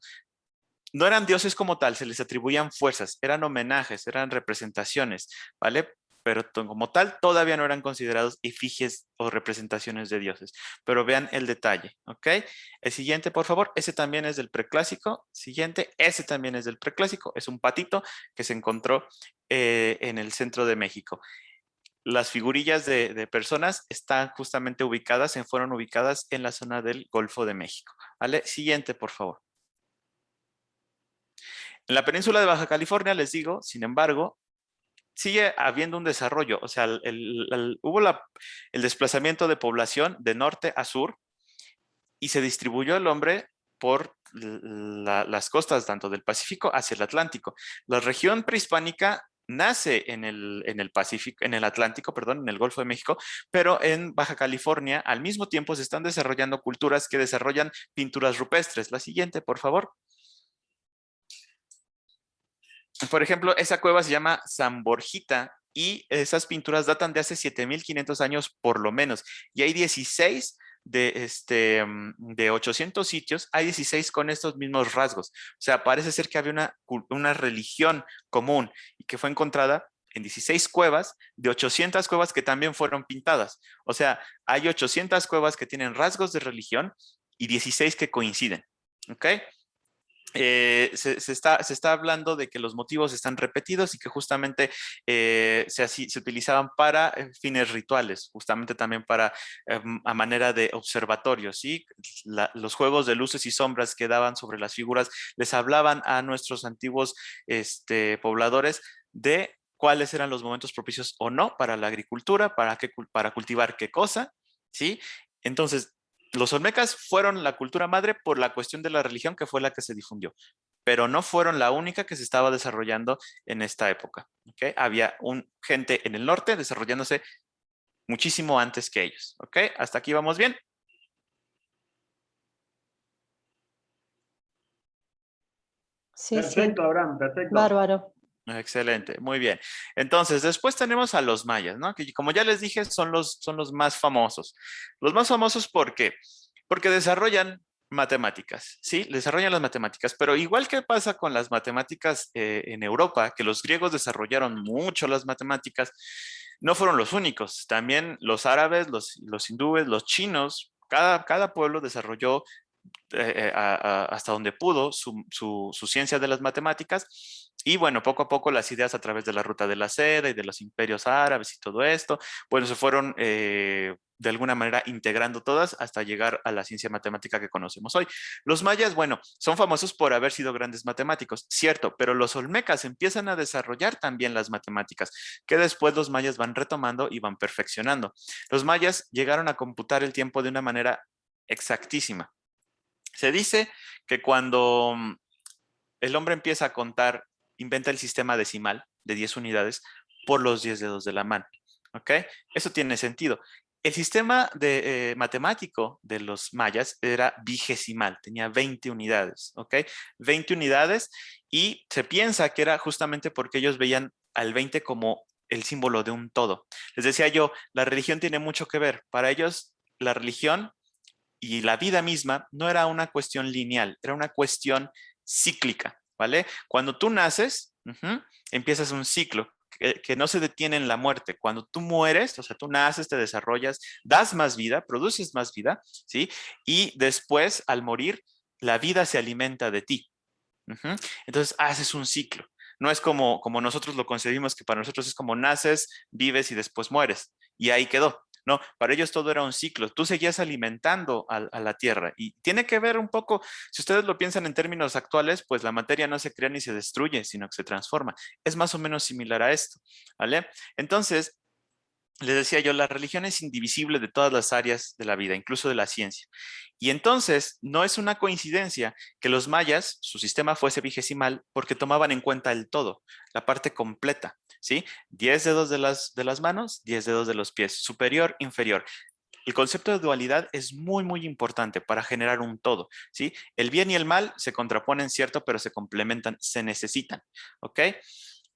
No eran dioses como tal, se les atribuían fuerzas, eran homenajes, eran representaciones, ¿vale? Pero como tal todavía no eran considerados efigies o representaciones de dioses. Pero vean el detalle, ¿ok? El siguiente, por favor, ese también es del preclásico. Siguiente, ese también es del preclásico. Es un patito que se encontró en el centro de México. Las figurillas de personas están justamente fueron ubicadas en la zona del Golfo de México, ¿vale? Siguiente, por favor. En la península de Baja California, les digo, sin embargo, sigue habiendo un desarrollo. O sea, hubo el desplazamiento de población de norte a sur y se distribuyó el hombre por las costas tanto del Pacífico hacia el Atlántico. La región prehispánica nace en el Pacífico, en el Atlántico, perdón, en el Golfo de México, pero en Baja California al mismo tiempo se están desarrollando culturas que desarrollan pinturas rupestres. La siguiente, por favor. Por ejemplo, esa cueva se llama San Borjita y esas pinturas datan de hace 7,500 años por lo menos. Y hay 16 de 800 sitios, hay 16 con estos mismos rasgos. O sea, parece ser que había una religión común y que fue encontrada en 16 cuevas de 800 cuevas que también fueron pintadas. O sea, hay 800 cuevas que tienen rasgos de religión y 16 que coinciden. ¿Ok? Se está hablando de que los motivos están repetidos y que justamente se utilizaban para fines rituales, justamente también para a manera de observatorio, ¿sí? Los juegos de luces y sombras que daban sobre las figuras les hablaban a nuestros antiguos pobladores de cuáles eran los momentos propicios o no para la agricultura, para cultivar qué cosa, ¿sí? Entonces, los olmecas fueron la cultura madre por la cuestión de la religión que fue la que se difundió, pero no fueron la única que se estaba desarrollando en esta época. ¿Okay? Había gente en el norte desarrollándose muchísimo antes que ellos. ¿Ok? ¿Hasta aquí vamos bien? Sí, Perfecto, sí. Abraham, perfecto. Bárbaro. Excelente, muy bien. Entonces, después tenemos a los mayas, ¿no? Que como ya les dije, son los más famosos. Los más famosos, ¿por qué? Porque desarrollan matemáticas, ¿sí? Desarrollan las matemáticas, pero igual que pasa con las matemáticas en Europa, que los griegos desarrollaron mucho las matemáticas, no fueron los únicos. También los árabes, los hindúes, los chinos, cada pueblo desarrolló hasta donde pudo su ciencia de las matemáticas. Y bueno, poco a poco las ideas a través de la ruta de la seda y de los imperios árabes y todo esto, bueno, se fueron de alguna manera integrando todas hasta llegar a la ciencia matemática que conocemos hoy. Los mayas, bueno, son famosos por haber sido grandes matemáticos, cierto, pero los olmecas empiezan a desarrollar también las matemáticas, que después los mayas van retomando y van perfeccionando. Los mayas llegaron a computar el tiempo de una manera exactísima. Se dice que cuando el hombre empieza a contar, inventa el sistema decimal de 10 unidades por los 10 dedos de la mano. ¿Ok? Eso tiene sentido. El sistema matemático de los mayas era vigesimal, tenía 20 unidades, ¿ok? 20 unidades y se piensa que era justamente porque ellos veían al 20 como el símbolo de un todo. Les decía yo, la religión tiene mucho que ver. Para ellos, la religión y la vida misma no era una cuestión lineal, era una cuestión cíclica, ¿vale? Cuando tú naces, empiezas un ciclo que no se detiene en la muerte. Cuando tú mueres, o sea, tú naces, te desarrollas, das más vida, produces más vida, ¿sí? Y después, al morir, la vida se alimenta de ti. Entonces, haces un ciclo. No es como nosotros lo concebimos, que para nosotros es como naces, vives y después mueres. Y ahí quedó. No, para ellos todo era un ciclo. Tú seguías alimentando a la tierra y tiene que ver un poco, si ustedes lo piensan en términos actuales, pues la materia no se crea ni se destruye, sino que se transforma. Es más o menos similar a esto, ¿vale? Entonces, les decía yo, la religión es indivisible de todas las áreas de la vida, incluso de la ciencia. Y entonces, no es una coincidencia que los mayas, su sistema fuese vigesimal porque tomaban en cuenta el todo, la parte completa, ¿sí? 10 dedos de las manos, 10 dedos de los pies, superior, inferior. el concepto de dualidad es muy, muy importante para generar un todo, ¿sí? El bien y el mal se contraponen, cierto, pero se complementan, se necesitan, ¿ok?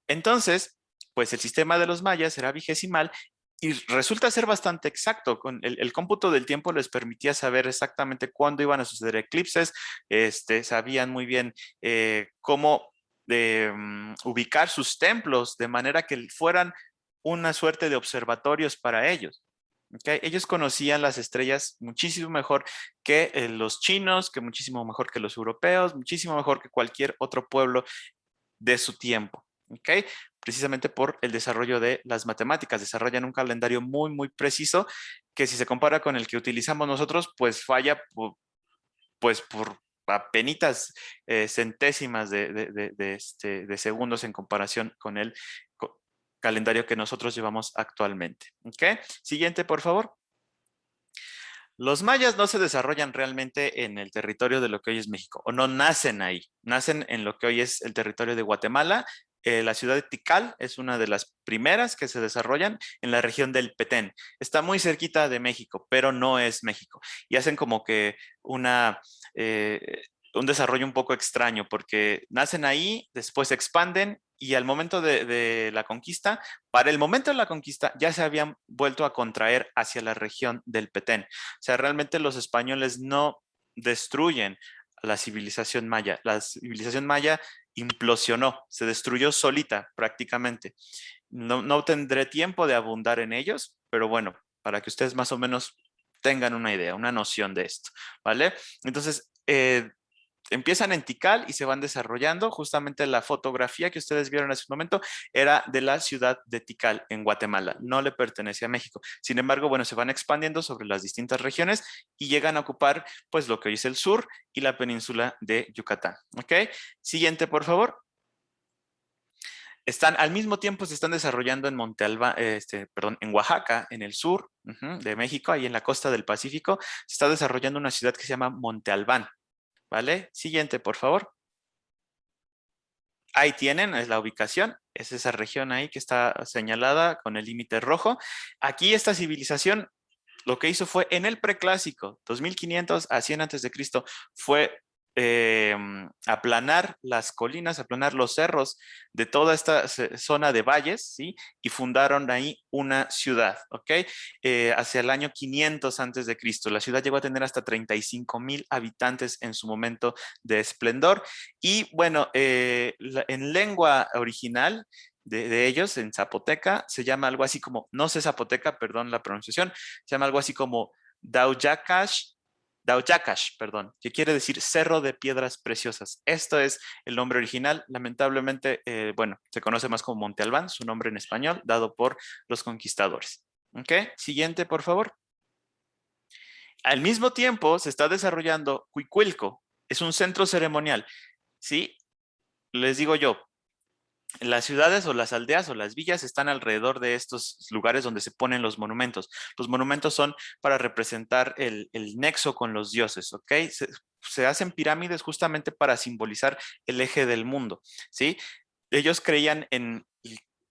Entonces, pues el sistema de los mayas era vigesimal y resulta ser bastante exacto. Con el cómputo del tiempo les permitía saber exactamente cuándo iban a suceder eclipses, sabían muy bien cómo ubicar sus templos de manera que fueran una suerte de observatorios para ellos. ¿Okay? Ellos conocían las estrellas muchísimo mejor que los chinos, que muchísimo mejor que los europeos, muchísimo mejor que cualquier otro pueblo de su tiempo. ¿Okay? Precisamente por el desarrollo de las matemáticas. Desarrollan un calendario muy, muy preciso que si se compara con el que utilizamos nosotros, pues falla pues por apenitas centésimas de segundos en comparación con el calendario que nosotros llevamos actualmente. ¿Okay? Siguiente, por favor. Los mayas no se desarrollan realmente en el territorio de lo que hoy es México, o no nacen ahí, nacen en lo que hoy es el territorio de Guatemala. La ciudad de Tikal es una de las primeras que se desarrollan en la región del Petén. Está muy cerquita de México, pero no es México. Y hacen como que un desarrollo un poco extraño, porque nacen ahí, después se expanden y al momento de la conquista, para el momento de la conquista ya se habían vuelto a contraer hacia la región del Petén. O sea, realmente los españoles no destruyen la civilización maya. La civilización maya implosionó, se destruyó solita prácticamente. No tendré tiempo de abundar en ellos, pero bueno, para que ustedes más o menos tengan una idea, una noción de esto, ¿vale? Entonces, empiezan en Tikal y se van desarrollando. Justamente la fotografía que ustedes vieron hace un momento era de la ciudad de Tikal, en Guatemala. No le pertenece a México. Sin embargo, bueno, se van expandiendo sobre las distintas regiones y llegan a ocupar, pues, lo que hoy es el sur y la península de Yucatán. ¿Ok? Siguiente, por favor. Al mismo tiempo se están desarrollando en en Oaxaca, en el sur de México, ahí en la costa del Pacífico, se está desarrollando una ciudad que se llama Monte Albán. ¿Vale? Siguiente, por favor. Ahí tienen, es la ubicación, es esa región ahí que está señalada con el límite rojo. Aquí esta civilización lo que hizo fue en el preclásico, 2500 a 100 antes de Cristo, fue aplanar las colinas, aplanar los cerros de toda esta zona de valles, ¿sí? Y fundaron ahí una ciudad, ¿ok? Hacia el año 500 antes de Cristo. La ciudad llegó a tener hasta 35,000 habitantes en su momento de esplendor. Y bueno, en lengua original, de ellos, en zapoteca, se llama algo así como, no sé zapoteca, perdón la pronunciación, se llama algo así como Dauyacash, perdón, que quiere decir cerro de piedras preciosas. Esto es el nombre original. Lamentablemente, bueno, se conoce más como Monte Albán, su nombre en español, dado por los conquistadores. ¿Ok? Siguiente, por favor. Al mismo tiempo, se está desarrollando Cuicuilco. Es un centro ceremonial. ¿Sí? Les digo yo, las ciudades o las aldeas o las villas están alrededor de estos lugares donde se ponen los monumentos. Los monumentos son para representar el nexo con los dioses, ¿ok? Se hacen pirámides justamente para simbolizar el eje del mundo, ¿sí? Ellos creían en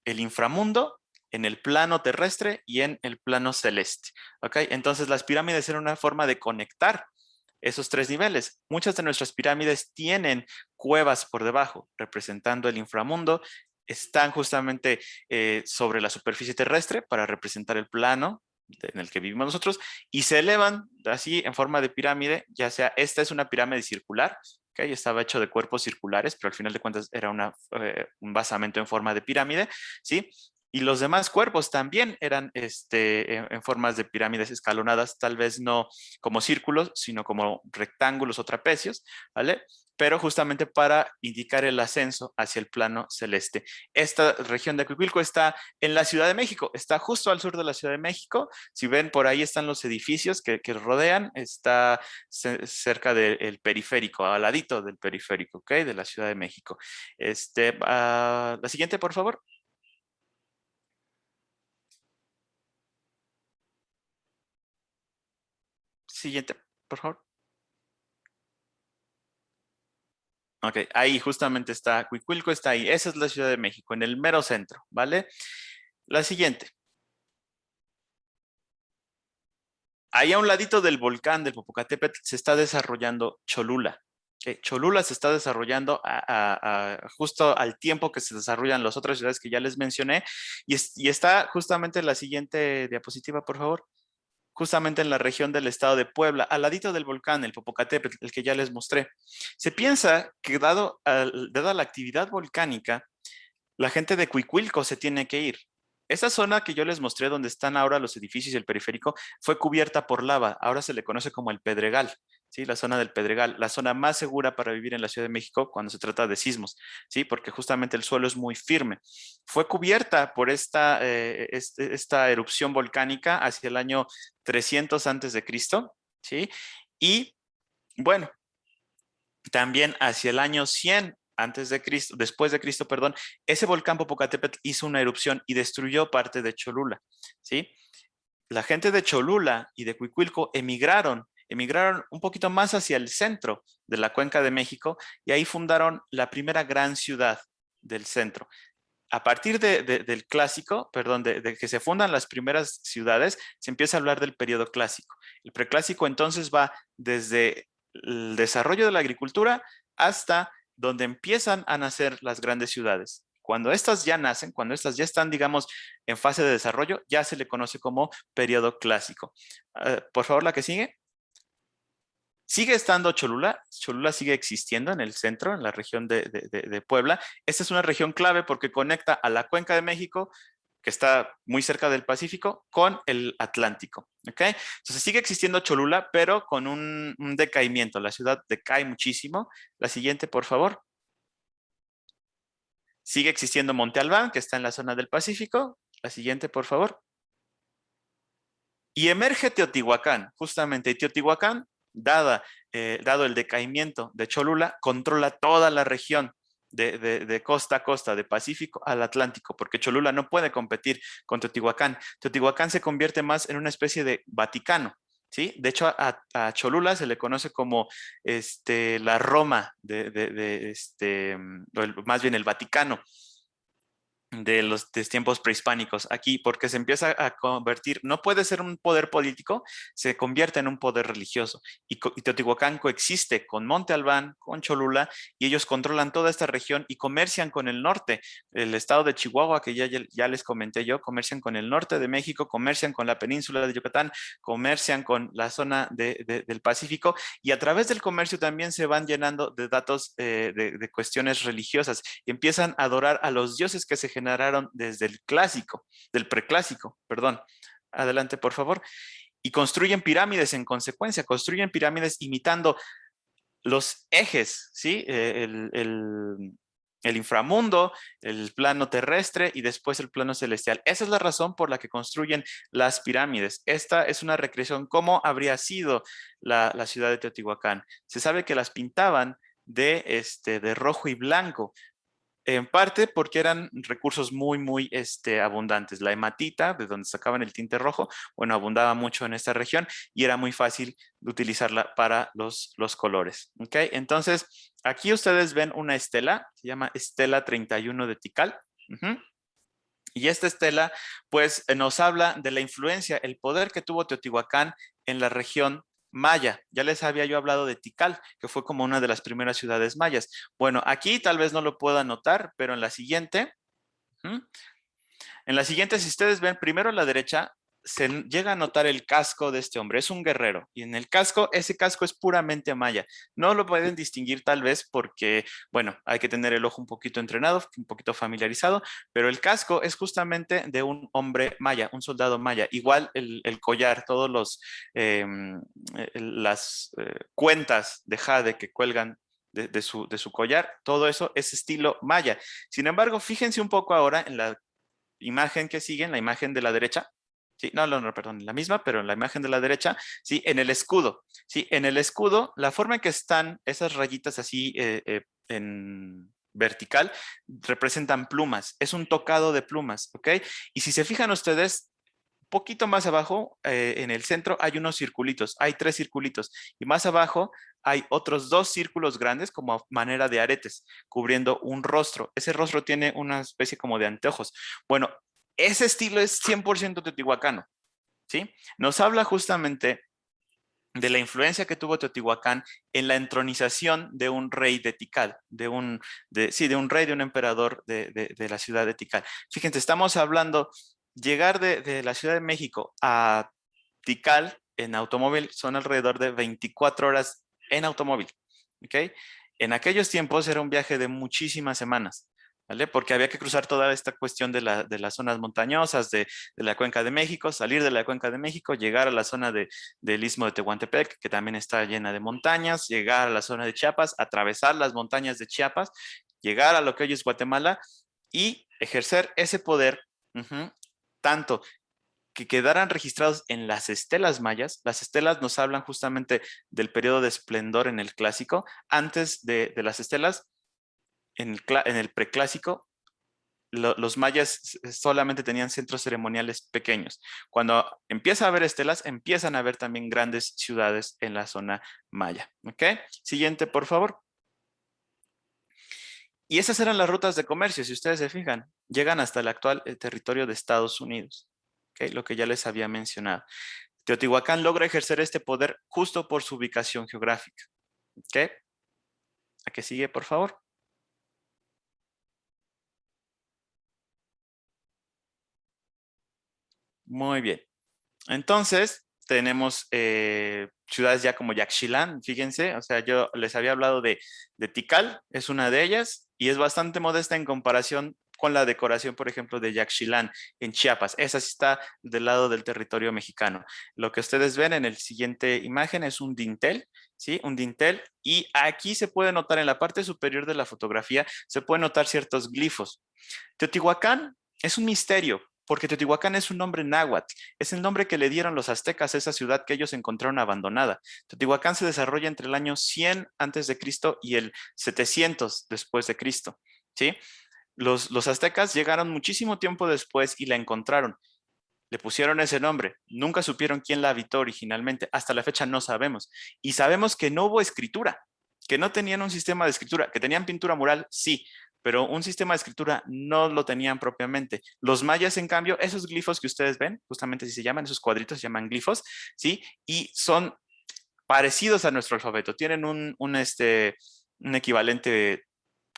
el inframundo, en el plano terrestre y en el plano celeste, ¿ok? Entonces las pirámides eran una forma de conectar esos tres niveles. Muchas de nuestras pirámides tienen cuevas por debajo, representando el inframundo. Están justamente sobre la superficie terrestre para representar el plano en el que vivimos nosotros y se elevan así en forma de pirámide, ya sea, esta es una pirámide circular, ¿okay? Estaba hecho de cuerpos circulares, pero al final de cuentas era un basamento en forma de pirámide, ¿sí? Y los demás cuerpos también eran en formas de pirámides escalonadas, tal vez no como círculos, sino como rectángulos o trapecios, ¿vale? Pero justamente para indicar el ascenso hacia el plano celeste. Esta región de Coihuilco está en la Ciudad de México, está justo al sur de la Ciudad de México. Si ven, por ahí están los edificios que rodean, está cerca del periférico, al ladito del periférico, ¿ok? De la Ciudad de México. La siguiente, por favor. Siguiente, por favor. Ok, ahí justamente está, Cuicuilco está ahí. Esa es la Ciudad de México, en el mero centro, ¿vale? La siguiente. Ahí a un ladito del volcán del Popocatépetl se está desarrollando Cholula. Cholula se está desarrollando justo al tiempo que se desarrollan las otras ciudades que ya les mencioné, y está justamente en la siguiente diapositiva, por favor. Justamente en la región del estado de Puebla, al ladito del volcán, el Popocatépetl, el que ya les mostré. Se piensa que dada la actividad volcánica, la gente de Cuicuilco se tiene que ir. Esa zona que yo les mostré, donde están ahora los edificios y el periférico, fue cubierta por lava. Ahora se le conoce como el Pedregal, ¿sí? La zona del Pedregal, la zona más segura para vivir en la Ciudad de México cuando se trata de sismos, ¿sí? Porque justamente el suelo es muy firme. Fue cubierta por esta erupción volcánica hacia el año 300 antes de Cristo, ¿sí? Y bueno, también hacia el año 100 antes de Cristo, después de Cristo, perdón, ese volcán Popocatépetl hizo una erupción y destruyó parte de Cholula, ¿sí? La gente de Cholula y de Cuicuilco emigraron un poquito más hacia el centro de la Cuenca de México, y ahí fundaron la primera gran ciudad del centro. A partir del clásico, perdón, de que se fundan las primeras ciudades, se empieza a hablar del periodo clásico. El preclásico entonces va desde el desarrollo de la agricultura hasta donde empiezan a nacer las grandes ciudades. Cuando estas ya nacen, cuando estas ya están, digamos, en fase de desarrollo, ya se le conoce como periodo clásico. Por favor, la que sigue. Sigue estando Cholula. Cholula sigue existiendo en el centro, en la región de Puebla. Esta es una región clave porque conecta a la Cuenca de México, que está muy cerca del Pacífico, con el Atlántico, ¿ok? Entonces sigue existiendo Cholula, pero con un decaimiento. La ciudad decae muchísimo. La siguiente, por favor. Sigue existiendo Monte Albán, que está en la zona del Pacífico. La siguiente, por favor. Y emerge Teotihuacán, justamente. Y Teotihuacán, dado el decaimiento de Cholula, controla toda la región de costa a costa, de Pacífico al Atlántico, porque Cholula no puede competir con Teotihuacán. Teotihuacán se convierte más en una especie de Vaticano, ¿sí? De hecho, a Cholula se le conoce como la Roma, más bien el Vaticano de los tiempos prehispánicos aquí, porque se empieza a convertir, no puede ser un poder político, se convierte en un poder religioso, y Teotihuacán coexiste con Monte Albán, con Cholula, y ellos controlan toda esta región y comercian con el norte, el estado de Chihuahua, que ya les comenté yo, comercian con el norte de México, comercian con la península de Yucatán, comercian con la zona del Pacífico, y a través del comercio también se van llenando de datos de cuestiones religiosas, y empiezan a adorar a los dioses que se generaron desde del preclásico, perdón. Adelante, por favor. Y construyen pirámides en consecuencia, construyen pirámides imitando los ejes, ¿sí? El inframundo, el plano terrestre y después el plano celestial. Esa es la razón por la que construyen las pirámides. Esta es una recreación cómo habría sido la ciudad de Teotihuacán. Se sabe que las pintaban de rojo y blanco, en parte porque eran recursos muy, muy abundantes. La hematita, de donde sacaban el tinte rojo, bueno, abundaba mucho en esta región y era muy fácil de utilizarla para los colores. ¿Ok? Entonces, aquí ustedes ven una estela, se llama Estela 31 de Tikal. Y esta estela, pues, nos habla de la influencia, el poder que tuvo Teotihuacán en la región maya. Ya les había yo hablado de Tikal, que fue como una de las primeras ciudades mayas. Bueno, aquí tal vez no lo puedan notar, pero en la siguiente, si ustedes ven primero a la derecha, se llega a notar el casco de este hombre. Es un guerrero, y en el casco, ese casco es puramente maya. No lo pueden distinguir tal vez porque, bueno, hay que tener el ojo un poquito entrenado, un poquito familiarizado, pero el casco es justamente de un hombre maya, un soldado maya. Igual el collar, todos las cuentas de jade que cuelgan de su collar, todo eso es estilo maya. Sin embargo, fíjense un poco ahora en la imagen que sigue, en la imagen de la derecha. Sí, no, perdón, la misma, pero en la imagen de la derecha, sí, en el escudo. Sí, en el escudo, la forma en que están esas rayitas así en vertical representan plumas. Es un tocado de plumas, ¿ok? Y si se fijan ustedes, poquito más abajo, en el centro hay unos circulitos, hay 3 circulitos, y más abajo hay otros 2 círculos grandes como manera de aretes, cubriendo un rostro. Ese rostro tiene una especie como de anteojos. Bueno, ese estilo es 100% teotihuacano. ¿sí? Nos habla justamente de la influencia que tuvo Teotihuacán en la entronización de un rey de Tikal, de un rey, de un emperador de la ciudad de Tikal. Fíjense, estamos hablando, llegar de la Ciudad de México a Tikal en automóvil son alrededor de 24 horas en automóvil, ¿ok? En aquellos tiempos era un viaje de muchísimas semanas, ¿vale? Porque había que cruzar toda esta cuestión de las zonas montañosas de la Cuenca de México, salir de la Cuenca de México, llegar a la zona del Istmo de Tehuantepec, que también está llena de montañas, llegar a la zona de Chiapas, atravesar las montañas de Chiapas, llegar a lo que hoy es Guatemala y ejercer ese poder, tanto que quedaran registrados en las estelas mayas. Las estelas nos hablan justamente del periodo de esplendor en el clásico. Antes de las estelas, en el preclásico, los mayas solamente tenían centros ceremoniales pequeños. Cuando empieza a haber estelas, empiezan a haber también grandes ciudades en la zona maya. ¿Ok? Siguiente, por favor. Y esas eran las rutas de comercio, si ustedes se fijan. Llegan hasta el actual territorio de Estados Unidos. ¿Ok? Lo que ya les había mencionado. Teotihuacán logra ejercer este poder justo por su ubicación geográfica. ¿Ok? ¿A qué sigue, por favor? Muy bien. Entonces, tenemos ciudades ya como Yaxchilán, fíjense, o sea, yo les había hablado de Tikal, es una de ellas, y es bastante modesta en comparación con la decoración, por ejemplo, de Yaxchilán en Chiapas. Esa sí está del lado del territorio mexicano. Lo que ustedes ven en el siguiente imagen es un dintel, ¿sí? Un dintel, y aquí se puede notar en la parte superior de la fotografía, se pueden notar ciertos glifos. Teotihuacán es un misterio, porque Teotihuacán es un nombre náhuatl, es el nombre que le dieron los aztecas a esa ciudad que ellos encontraron abandonada. Teotihuacán se desarrolla entre el año 100 antes de Cristo y el 700 después de Cristo, ¿sí? Los aztecas llegaron muchísimo tiempo después y la encontraron. Le pusieron ese nombre. Nunca supieron quién la habitó originalmente. Hasta la fecha no sabemos. Y sabemos que no hubo escritura, que no tenían un sistema de escritura, que tenían pintura mural, sí, pero un sistema de escritura no lo tenían propiamente. Los mayas, en cambio, esos glifos que ustedes ven, justamente así se llaman, esos cuadritos se llaman glifos, ¿sí? Y son parecidos a nuestro alfabeto. Tienen un equivalente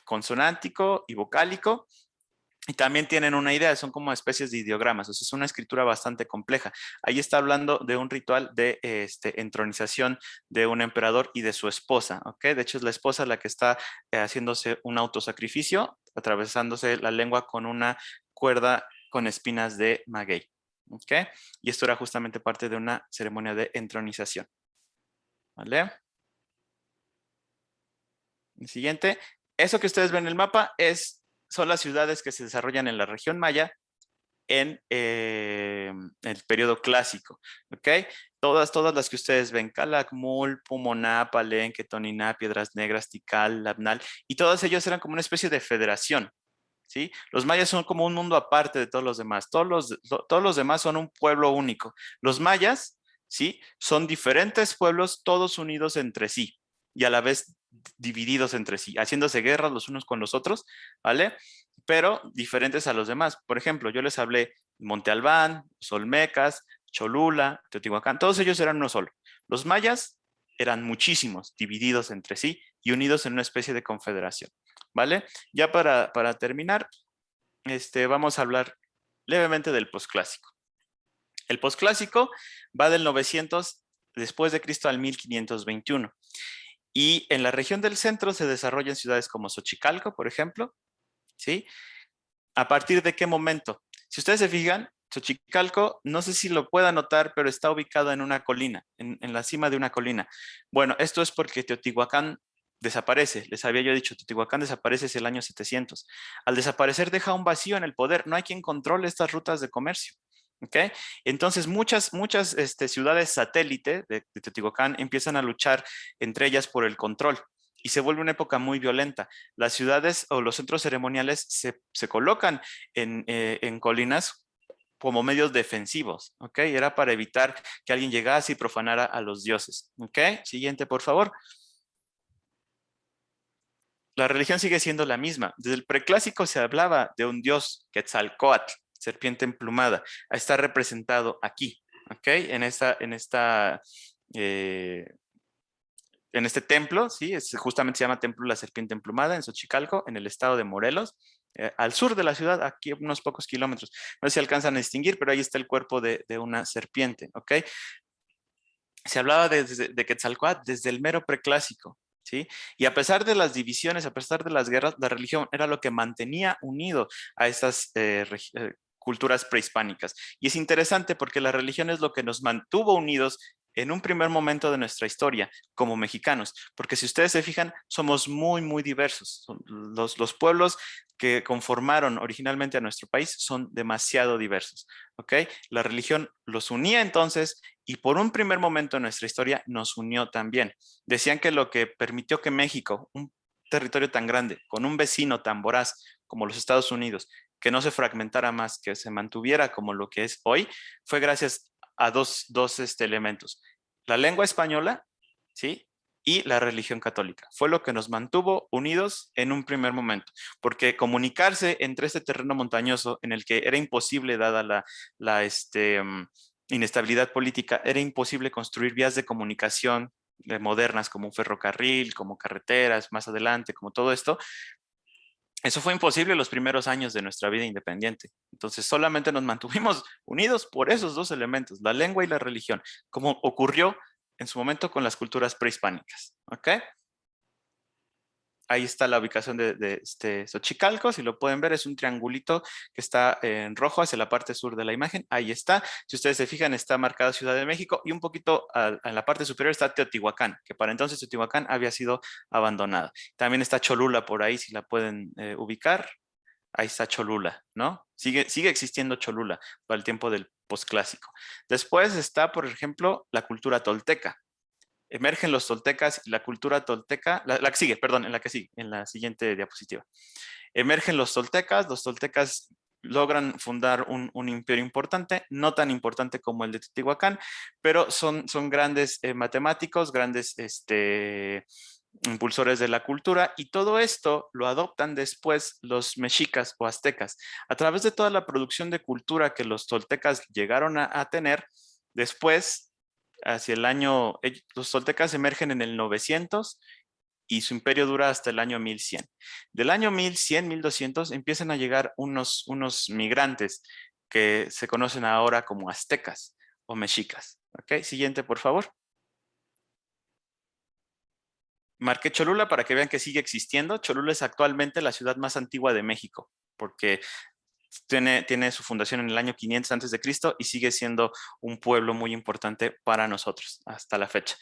consonántico y vocálico. Y también tienen una idea, son como especies de ideogramas, o sea, es una escritura bastante compleja. Ahí está hablando de un ritual de entronización de un emperador y de su esposa, ¿ok? De hecho, es la esposa la que está haciéndose un autosacrificio, atravesándose la lengua con una cuerda con espinas de maguey, ¿ok? Y esto era justamente parte de una ceremonia de entronización, ¿vale? El siguiente, eso que ustedes ven en el mapa son las ciudades que se desarrollan en la región maya en el periodo clásico, ¿ok? Todas las que ustedes ven, Calakmul, Pumoná, Palenque, Toniná, Piedras Negras, Tikal, Labnal, y todos ellos eran como una especie de federación, ¿sí? Los mayas son como un mundo aparte de todos los demás, todos los demás son un pueblo único. Los mayas, ¿sí? Son diferentes pueblos, todos unidos entre sí, y a la vez divididos entre sí, haciéndose guerras los unos con los otros, ¿vale? Pero diferentes a los demás. Por ejemplo, yo les hablé Monte Albán, Olmecas, Cholula, Teotihuacán, todos ellos eran uno solo. Los mayas eran muchísimos, divididos entre sí y unidos en una especie de confederación, ¿vale? Ya para terminar, vamos a hablar levemente del posclásico. El posclásico va del 900 después de Cristo al 1521. Y en la región del centro se desarrollan ciudades como Xochicalco, por ejemplo, ¿sí? ¿A partir de qué momento? Si ustedes se fijan, Xochicalco, no sé si lo puedan notar, pero está ubicado en una colina, en la cima de una colina. Bueno, esto es porque Teotihuacán desaparece. Les había yo dicho, Teotihuacán desaparece hacia el año 700. Al desaparecer deja un vacío en el poder. No hay quien controle estas rutas de comercio. ¿Ok? Entonces muchas ciudades satélite de Teotihuacán empiezan a luchar entre ellas por el control y se vuelve una época muy violenta. Las ciudades o los centros ceremoniales se colocan en colinas como medios defensivos, ¿ok? Era para evitar que alguien llegase y profanara a los dioses, ¿ok? Siguiente, por favor. La religión sigue siendo la misma. Desde el preclásico se hablaba de un dios, Quetzalcóatl, serpiente emplumada. Está representado aquí, ¿ok? En este templo, ¿sí? Justamente se llama Templo de la Serpiente Emplumada en Xochicalco, en el estado de Morelos, al sur de la ciudad, aquí a unos pocos kilómetros. No sé si alcanzan a distinguir, pero ahí está el cuerpo de una serpiente, ¿ok? Se hablaba de Quetzalcóatl desde el mero preclásico, ¿sí? Y a pesar de las divisiones, a pesar de las guerras, la religión era lo que mantenía unido a estas culturas prehispánicas. Y es interesante porque la religión es lo que nos mantuvo unidos en un primer momento de nuestra historia como mexicanos, porque si ustedes se fijan, somos muy, muy diversos. Los pueblos que conformaron originalmente a nuestro país son demasiado diversos, ¿ok? La religión los unía entonces y por un primer momento en nuestra historia nos unió también. Decían que lo que permitió que México, un territorio tan grande, con un vecino tan voraz como los Estados Unidos, que no se fragmentara más, que se mantuviera como lo que es hoy, fue gracias a dos elementos. La lengua española, ¿sí? Y la religión católica. Fue lo que nos mantuvo unidos en un primer momento, porque comunicarse entre este terreno montañoso en el que era imposible, dada la inestabilidad política, era imposible construir vías de comunicación modernas como un ferrocarril, como carreteras, más adelante, como todo esto. Eso fue imposible los primeros años de nuestra vida independiente. Entonces solamente nos mantuvimos unidos por esos dos elementos, la lengua y la religión, como ocurrió en su momento con las culturas prehispánicas. ¿Ok? Ahí está la ubicación de Xochicalco, si lo pueden ver es un triangulito que está en rojo hacia la parte sur de la imagen, ahí está. Si ustedes se fijan está marcada Ciudad de México y un poquito en la parte superior está Teotihuacán, que para entonces Teotihuacán había sido abandonada. También está Cholula por ahí, si la pueden ubicar. Ahí está Cholula, ¿no? Sigue existiendo Cholula para el tiempo del posclásico. Después está, por ejemplo, la cultura tolteca. Emergen los toltecas y la cultura tolteca, la que sigue, perdón, en la que sigue, en la siguiente diapositiva. Emergen los toltecas logran fundar un imperio importante, no tan importante como el de Teotihuacán, pero son grandes matemáticos, grandes impulsores de la cultura, y todo esto lo adoptan después los mexicas o aztecas. A través de toda la producción de cultura que los toltecas llegaron a tener, después hacia el año, los toltecas emergen en el 900 y su imperio dura hasta el año 1100. Del año 1100, 1200 empiezan a llegar unos migrantes que se conocen ahora como aztecas o mexicas. ¿Ok? Siguiente, por favor. Marqué Cholula para que vean que sigue existiendo. Cholula es actualmente la ciudad más antigua de México, porque tiene su fundación en el año 500 antes de Cristo y sigue siendo un pueblo muy importante para nosotros hasta la fecha.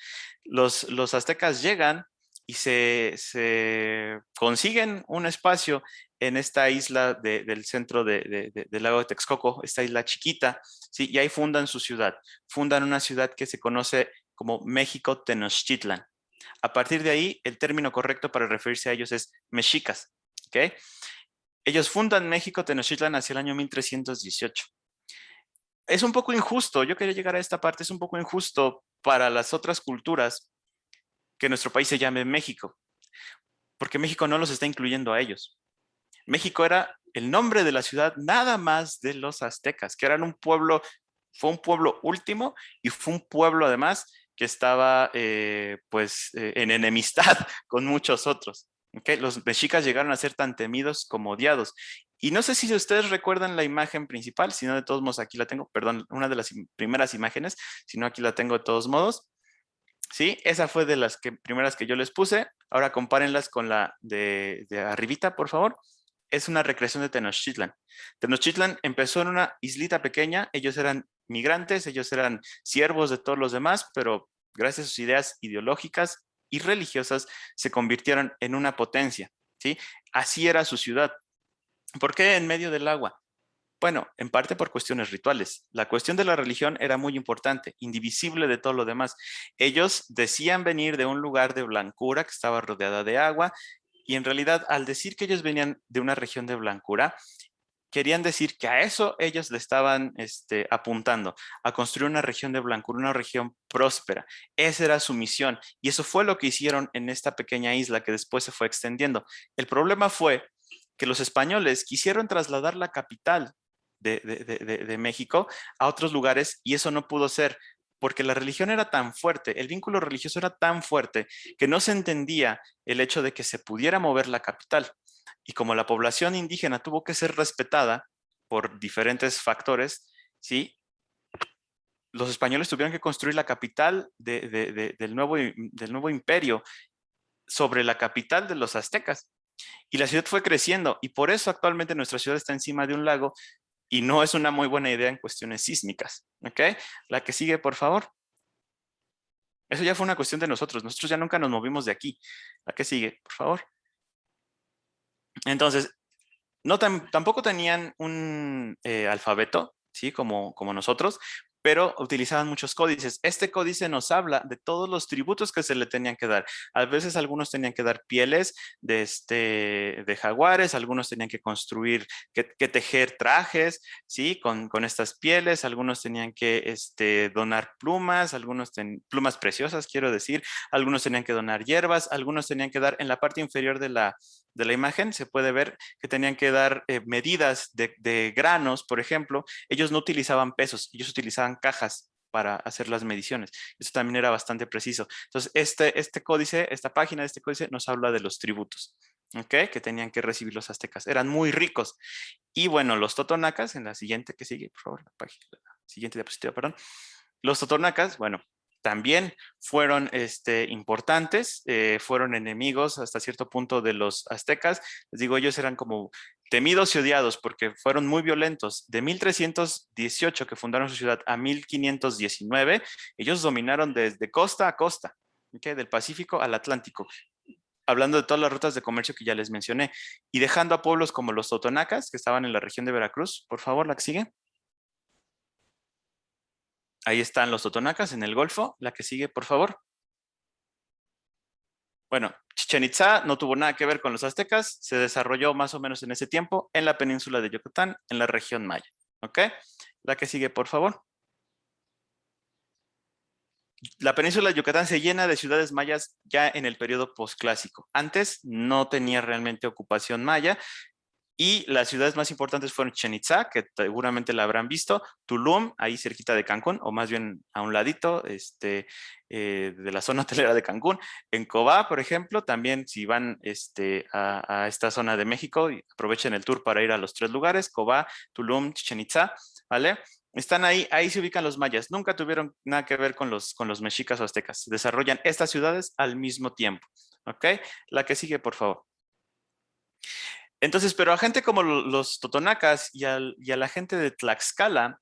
Los aztecas llegan y se consiguen un espacio en esta isla del centro del lago de Texcoco, esta isla chiquita, ¿sí? Y ahí fundan su ciudad. Fundan una ciudad que se conoce como México Tenochtitlan. A partir de ahí, el término correcto para referirse a ellos es mexicas, ¿ok? Ellos fundan México Tenochtitlan hacia el año 1318. Es un poco injusto, yo quería llegar a esta parte, es un poco injusto para las otras culturas que nuestro país se llame México, porque México no los está incluyendo a ellos. México era el nombre de la ciudad nada más de los aztecas, que eran un pueblo, fue un pueblo último y fue un pueblo además que estaba en enemistad con muchos otros. ¿Okay? Los mexicas llegaron a ser tan temidos como odiados. Y no sé si ustedes recuerdan la imagen principal, si no de todos modos aquí la tengo, perdón, una de las primeras imágenes, si no aquí la tengo de todos modos. Sí, esa fue de las primeras que yo les puse. Ahora compárenlas con la de arribita, por favor. Es una recreación de Tenochtitlan. Tenochtitlan empezó en una islita pequeña, ellos eran migrantes, ellos eran siervos de todos los demás, pero gracias a sus ideas ideológicas y religiosas se convirtieron en una potencia, ¿sí? Así era su ciudad. ¿Por qué en medio del agua? Bueno, en parte por cuestiones rituales. La cuestión de la religión era muy importante, indivisible de todo lo demás. Ellos decían venir de un lugar de blancura que estaba rodeada de agua, y en realidad al decir que ellos venían de una región de blancura, querían decir que a eso ellos le estaban apuntando, a construir una región de blancura, una región próspera. Esa era su misión y eso fue lo que hicieron en esta pequeña isla que después se fue extendiendo. El problema fue que los españoles quisieron trasladar la capital de México a otros lugares, y eso no pudo ser porque la religión era tan fuerte, el vínculo religioso era tan fuerte que no se entendía el hecho de que se pudiera mover la capital. Y como la población indígena tuvo que ser respetada por diferentes factores, ¿sí? Los españoles tuvieron que construir la capital del nuevo imperio sobre la capital de los aztecas. Y la ciudad fue creciendo, y por eso actualmente nuestra ciudad está encima de un lago, y no es una muy buena idea en cuestiones sísmicas. ¿Ok? La que sigue, por favor. Eso ya fue una cuestión de nosotros. Nosotros ya nunca nos movimos de aquí. La que sigue, por favor. Entonces, tampoco tenían un alfabeto, ¿sí? Como nosotros, pero utilizaban muchos códices. Este códice nos habla de todos los tributos que se le tenían que dar. A veces algunos tenían que dar pieles de jaguares, algunos tenían que construir, que tejer trajes, ¿sí? Con estas pieles, algunos tenían que donar plumas, plumas preciosas, quiero decir, algunos tenían que donar hierbas, algunos tenían que dar en la parte inferior de la imagen, se puede ver que tenían que dar medidas de granos, por ejemplo. Ellos no utilizaban pesos, ellos utilizaban cajas para hacer las mediciones. Eso también era bastante preciso. Entonces, este códice, esta página de este códice nos habla de los tributos, ¿ok? Que tenían que recibir los aztecas. Eran muy ricos. Y bueno, los totonacas, en la siguiente que sigue, por favor, la siguiente diapositiva, perdón. Los totonacas, bueno, también fueron importantes, fueron enemigos hasta cierto punto de los aztecas. Les digo, ellos eran como temidos y odiados porque fueron muy violentos. De 1318 que fundaron su ciudad a 1519, ellos dominaron desde costa a costa, ¿okay? Del Pacífico al Atlántico, hablando de todas las rutas de comercio que ya les mencioné, y dejando a pueblos como los totonacas, que estaban en la región de Veracruz. Por favor, la que sigue. Ahí están los totonacas en el Golfo. La que sigue, por favor. Bueno, Chichén Itzá no tuvo nada que ver con los aztecas. Se desarrolló más o menos en ese tiempo en la península de Yucatán, en la región maya. ¿Ok? La que sigue, por favor. La península de Yucatán se llena de ciudades mayas ya en el periodo posclásico. Antes no tenía realmente ocupación maya. Y las ciudades más importantes fueron Chichén Itzá, que seguramente la habrán visto, Tulum, ahí cerquita de Cancún, o más bien a un ladito de la zona hotelera de Cancún. En Cobá, por ejemplo, también si van a esta zona de México, y aprovechen el tour para ir a los 3 lugares, Cobá, Tulum, Chichén Itzá, ¿vale? Están ahí se ubican los mayas. Nunca tuvieron nada que ver con los mexicas o aztecas. Desarrollan estas ciudades al mismo tiempo, ¿ok? La que sigue, por favor. Entonces, pero a gente como los totonacas y a la gente de Tlaxcala,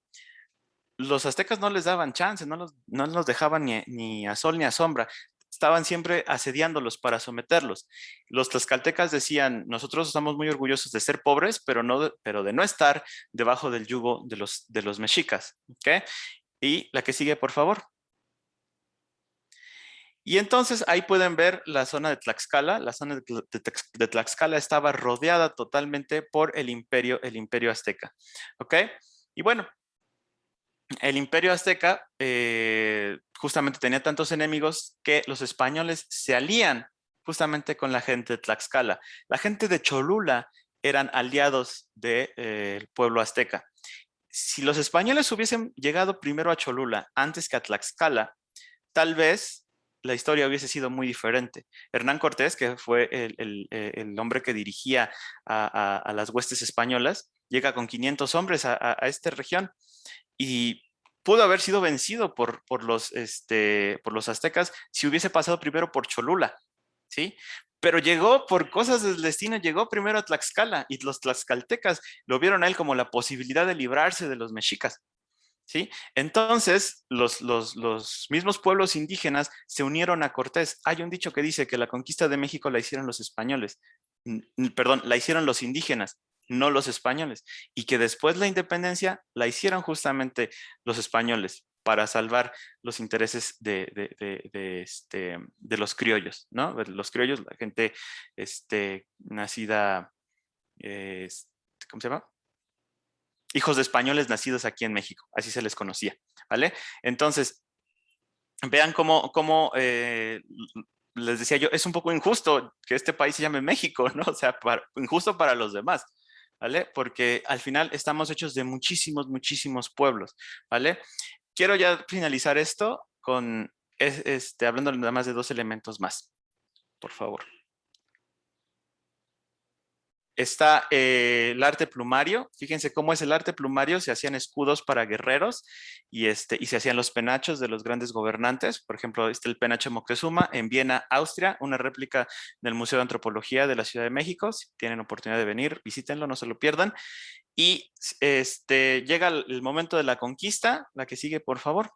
los aztecas no les daban chance, no los dejaban ni a sol ni a sombra. Estaban siempre asediándolos para someterlos. Los tlaxcaltecas decían, nosotros estamos muy orgullosos de ser pobres, pero de no estar debajo del yugo de los mexicas. ¿Okay? Y la que sigue, por favor. Y entonces ahí pueden ver la zona de Tlaxcala. La zona de Tlaxcala estaba rodeada totalmente por el imperio azteca. ¿Ok? Y bueno, el imperio azteca justamente tenía tantos enemigos que los españoles se alían justamente con la gente de Tlaxcala. La gente de Cholula eran aliados del pueblo azteca. Si los españoles hubiesen llegado primero a Cholula antes que a Tlaxcala, tal vez la historia hubiese sido muy diferente. Hernán Cortés, que fue el hombre que dirigía a las huestes españolas, llega con 500 hombres a esta región y pudo haber sido vencido por los aztecas si hubiese pasado primero por Cholula, ¿sí? Pero llegó por cosas del destino, llegó primero a Tlaxcala y los tlaxcaltecas lo vieron a él como la posibilidad de librarse de los mexicas. ¿Sí? Entonces, los mismos pueblos indígenas se unieron a Cortés. Hay un dicho que dice que la conquista de México la hicieron los españoles, perdón, la hicieron los indígenas, no los españoles, y que después la independencia la hicieron justamente los españoles para salvar los intereses de los criollos, ¿no? Los criollos, la gente nacida, ¿cómo se llama? Hijos de españoles nacidos aquí en México, así se les conocía, ¿vale? Entonces, vean cómo les decía yo, es un poco injusto que este país se llame México, ¿no? O sea, injusto para los demás, ¿vale? Porque al final estamos hechos de muchísimos, muchísimos pueblos, ¿vale? Quiero ya finalizar esto con, hablando nada más de 2 elementos más, por favor. Está el arte plumario. Fíjense cómo es el arte plumario. Se hacían escudos para guerreros y se hacían los penachos de los grandes gobernantes. Por ejemplo, el penacho Moctezuma en Viena, Austria, una réplica del Museo de Antropología de la Ciudad de México. Si tienen oportunidad de venir, visítenlo, no se lo pierdan. Y llega el momento de la conquista. La que sigue, por favor.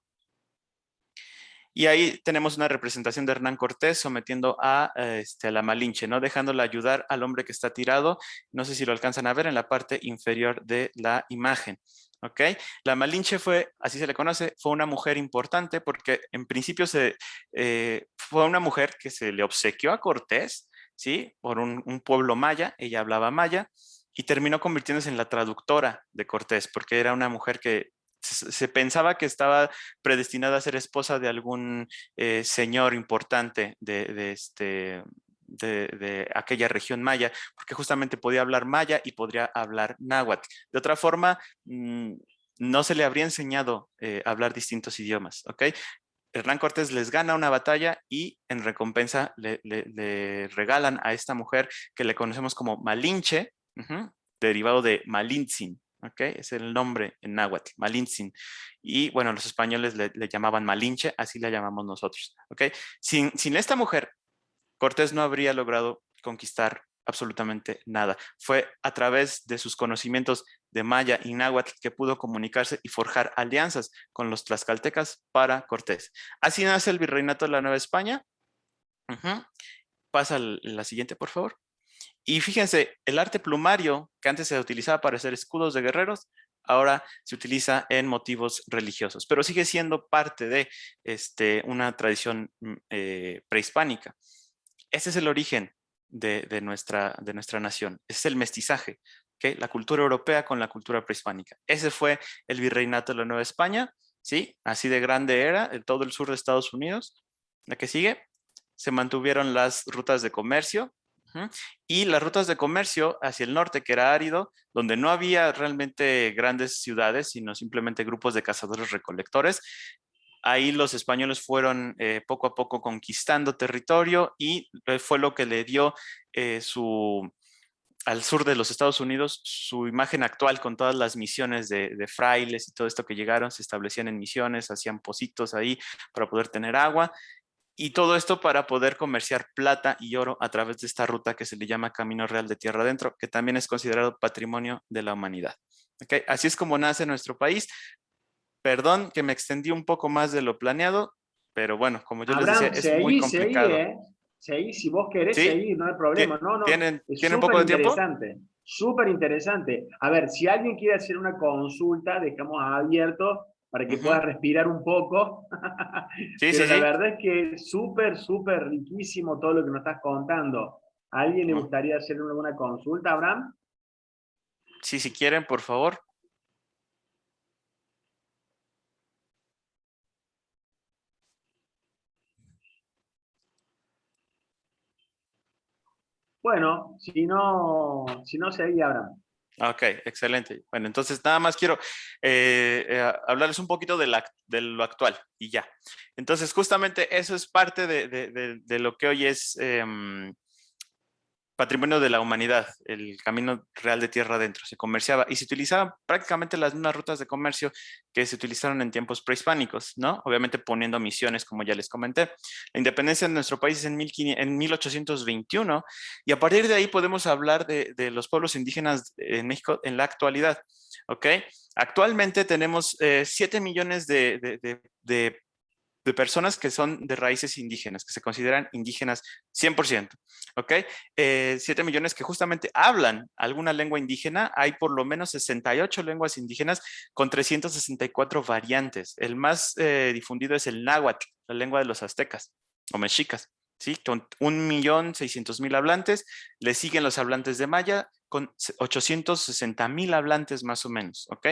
Y ahí tenemos una representación de Hernán Cortés sometiendo a la Malinche, ¿no? Dejándola ayudar al hombre que está tirado. No sé si lo alcanzan a ver en la parte inferior de la imagen. ¿Ok? La Malinche fue, así se le conoce, fue una mujer importante porque en principio fue una mujer que se le obsequió a Cortés, ¿sí? Por un pueblo maya, ella hablaba maya, y terminó convirtiéndose en la traductora de Cortés porque era una mujer que se pensaba que estaba predestinada a ser esposa de algún señor importante de aquella región maya, porque justamente podía hablar maya y podría hablar náhuatl. De otra forma, no se le habría enseñado a hablar distintos idiomas, ¿ok? Hernán Cortés les gana una batalla y en recompensa le regalan a esta mujer que le conocemos como Malinche, derivado de Malintzin. ¿Ok? Es el nombre en náhuatl, Malintzin. Y bueno, los españoles le llamaban Malinche, así la llamamos nosotros. ¿Ok? Sin esta mujer, Cortés no habría logrado conquistar absolutamente nada. Fue a través de sus conocimientos de maya y náhuatl que pudo comunicarse y forjar alianzas con los tlaxcaltecas para Cortés. Así nace el Virreinato de la Nueva España. Pasa la siguiente, por favor. Y fíjense, el arte plumario que antes se utilizaba para hacer escudos de guerreros, ahora se utiliza en motivos religiosos, pero sigue siendo parte de una tradición prehispánica. Ese es el origen de nuestra nación, es el mestizaje, ¿okay? La cultura europea con la cultura prehispánica. Ese fue el Virreinato de la Nueva España, ¿sí? Así de grande era, en todo el sur de Estados Unidos. La que sigue, se mantuvieron las rutas de comercio, y las rutas de comercio hacia el norte, que era árido, donde no había realmente grandes ciudades, sino simplemente grupos de cazadores recolectores. Ahí los españoles fueron poco a poco conquistando territorio y fue lo que le dio al sur de los Estados Unidos su imagen actual con todas las misiones de frailes y todo esto que llegaron, se establecían en misiones, hacían pocitos ahí para poder tener agua. Y todo esto para poder comerciar plata y oro a través de esta ruta que se le llama Camino Real de Tierra Adentro, que también es considerado patrimonio de la humanidad. ¿Okay? Así es como nace nuestro país. Perdón que me extendí un poco más de lo planeado, pero bueno, como yo les decía, Abraham, es muy complicado. Seguí, si vos querés ¿Sí? seguir, no hay problema. No, no, ¿Tienen es un poco súper de tiempo? interesante, súper interesante. A ver, si alguien quiere hacer una consulta, dejamos abierto para que puedas respirar un poco. Sí, Pero sí, la sí. verdad es que es súper, súper riquísimo todo lo que nos estás contando. ¿A alguien le gustaría hacer alguna consulta, Abraham? Sí, si quieren, por favor. Bueno, si no seguí, Abraham. Ok, excelente. Bueno, entonces nada más quiero hablarles un poquito de lo actual y ya. Entonces, justamente eso es parte de lo que hoy es patrimonio de la humanidad, el Camino Real de Tierra Adentro. Se comerciaba y se utilizaban prácticamente las mismas rutas de comercio que se utilizaron en tiempos prehispánicos, ¿no? Obviamente poniendo misiones, como ya les comenté. La independencia de nuestro país es en 1821 y a partir de ahí podemos hablar de los pueblos indígenas en México en la actualidad, ¿ok? Actualmente tenemos 7 millones de personas que son de raíces indígenas, que se consideran indígenas 100%, ¿ok? 7 millones que justamente hablan alguna lengua indígena. Hay por lo menos 68 lenguas indígenas con 364 variantes. El más difundido es el náhuatl, la lengua de los aztecas o mexicas, ¿sí? Con 1.600.000 hablantes. Le siguen los hablantes de maya con 860.000 hablantes más o menos, ¿ok?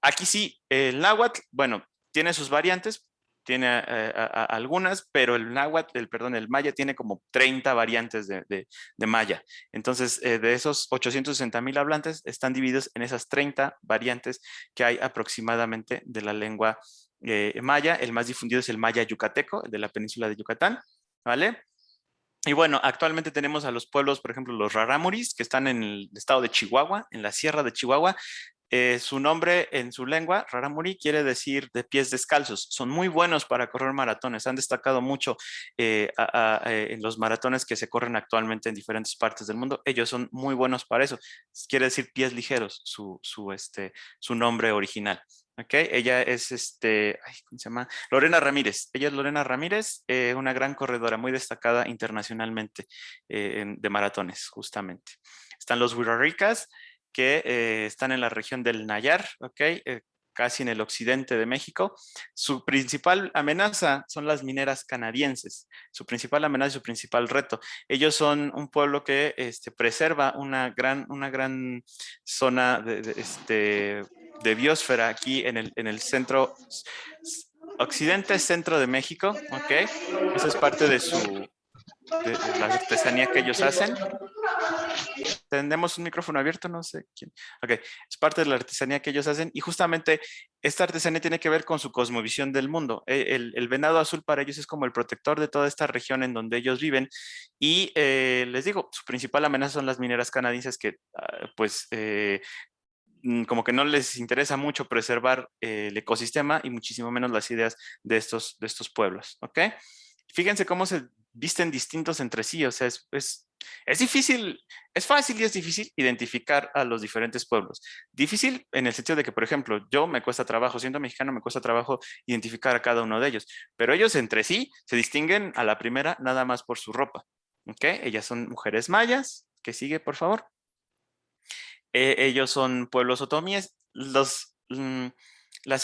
Aquí sí, el náhuatl, bueno, tiene sus variantes, tiene algunas, pero el náhuatl, el maya tiene como 30 variantes de maya. Entonces, de esos 860,000 hablantes, están divididos en esas 30 variantes que hay aproximadamente de la lengua maya. El más difundido es el maya yucateco, el de la península de Yucatán, ¿vale? Y bueno, actualmente tenemos a los pueblos, por ejemplo, los rarámuris, que están en el estado de Chihuahua, en la sierra de Chihuahua. Su nombre en su lengua, rarámuri, quiere decir de pies descalzos. Son muy buenos para correr maratones. Han destacado mucho en los maratones que se corren actualmente en diferentes partes del mundo. Ellos son muy buenos para eso. Quiere decir pies ligeros, su nombre original. Okay. Ella es, ¿cómo se llama? Lorena Ramírez. Ella es Lorena Ramírez, una gran corredora, muy destacada internacionalmente de maratones, justamente. Están los Huiraricas, que están en la región del Nayar, ¿ok? Casi en el occidente de México. Su principal amenaza son las mineras canadienses. Su principal amenaza y su principal reto. Ellos son un pueblo que preserva una gran zona de biosfera aquí en el centro, occidente centro de México, ¿ok? Esa es parte de la artesanía que ellos hacen. Tenemos un micrófono abierto, no sé quién. Ok, es parte de la artesanía que ellos hacen y justamente esta artesanía tiene que ver con su cosmovisión del mundo. El venado azul para ellos es como el protector de toda esta región en donde ellos viven y les digo, su principal amenaza son las mineras canadienses que como que no les interesa mucho preservar el ecosistema y muchísimo menos las ideas de estos pueblos, ¿ok? Fíjense cómo se visten distintos entre sí, o sea, es difícil, es fácil y es difícil identificar a los diferentes pueblos. Difícil en el sentido de que, por ejemplo, me cuesta trabajo, siendo mexicano, me cuesta trabajo identificar a cada uno de ellos, pero ellos entre sí se distinguen a la primera nada más por su ropa, ¿ok? Ellas son mujeres mayas, que sigue, por favor. Ellos son pueblos otomíes. Las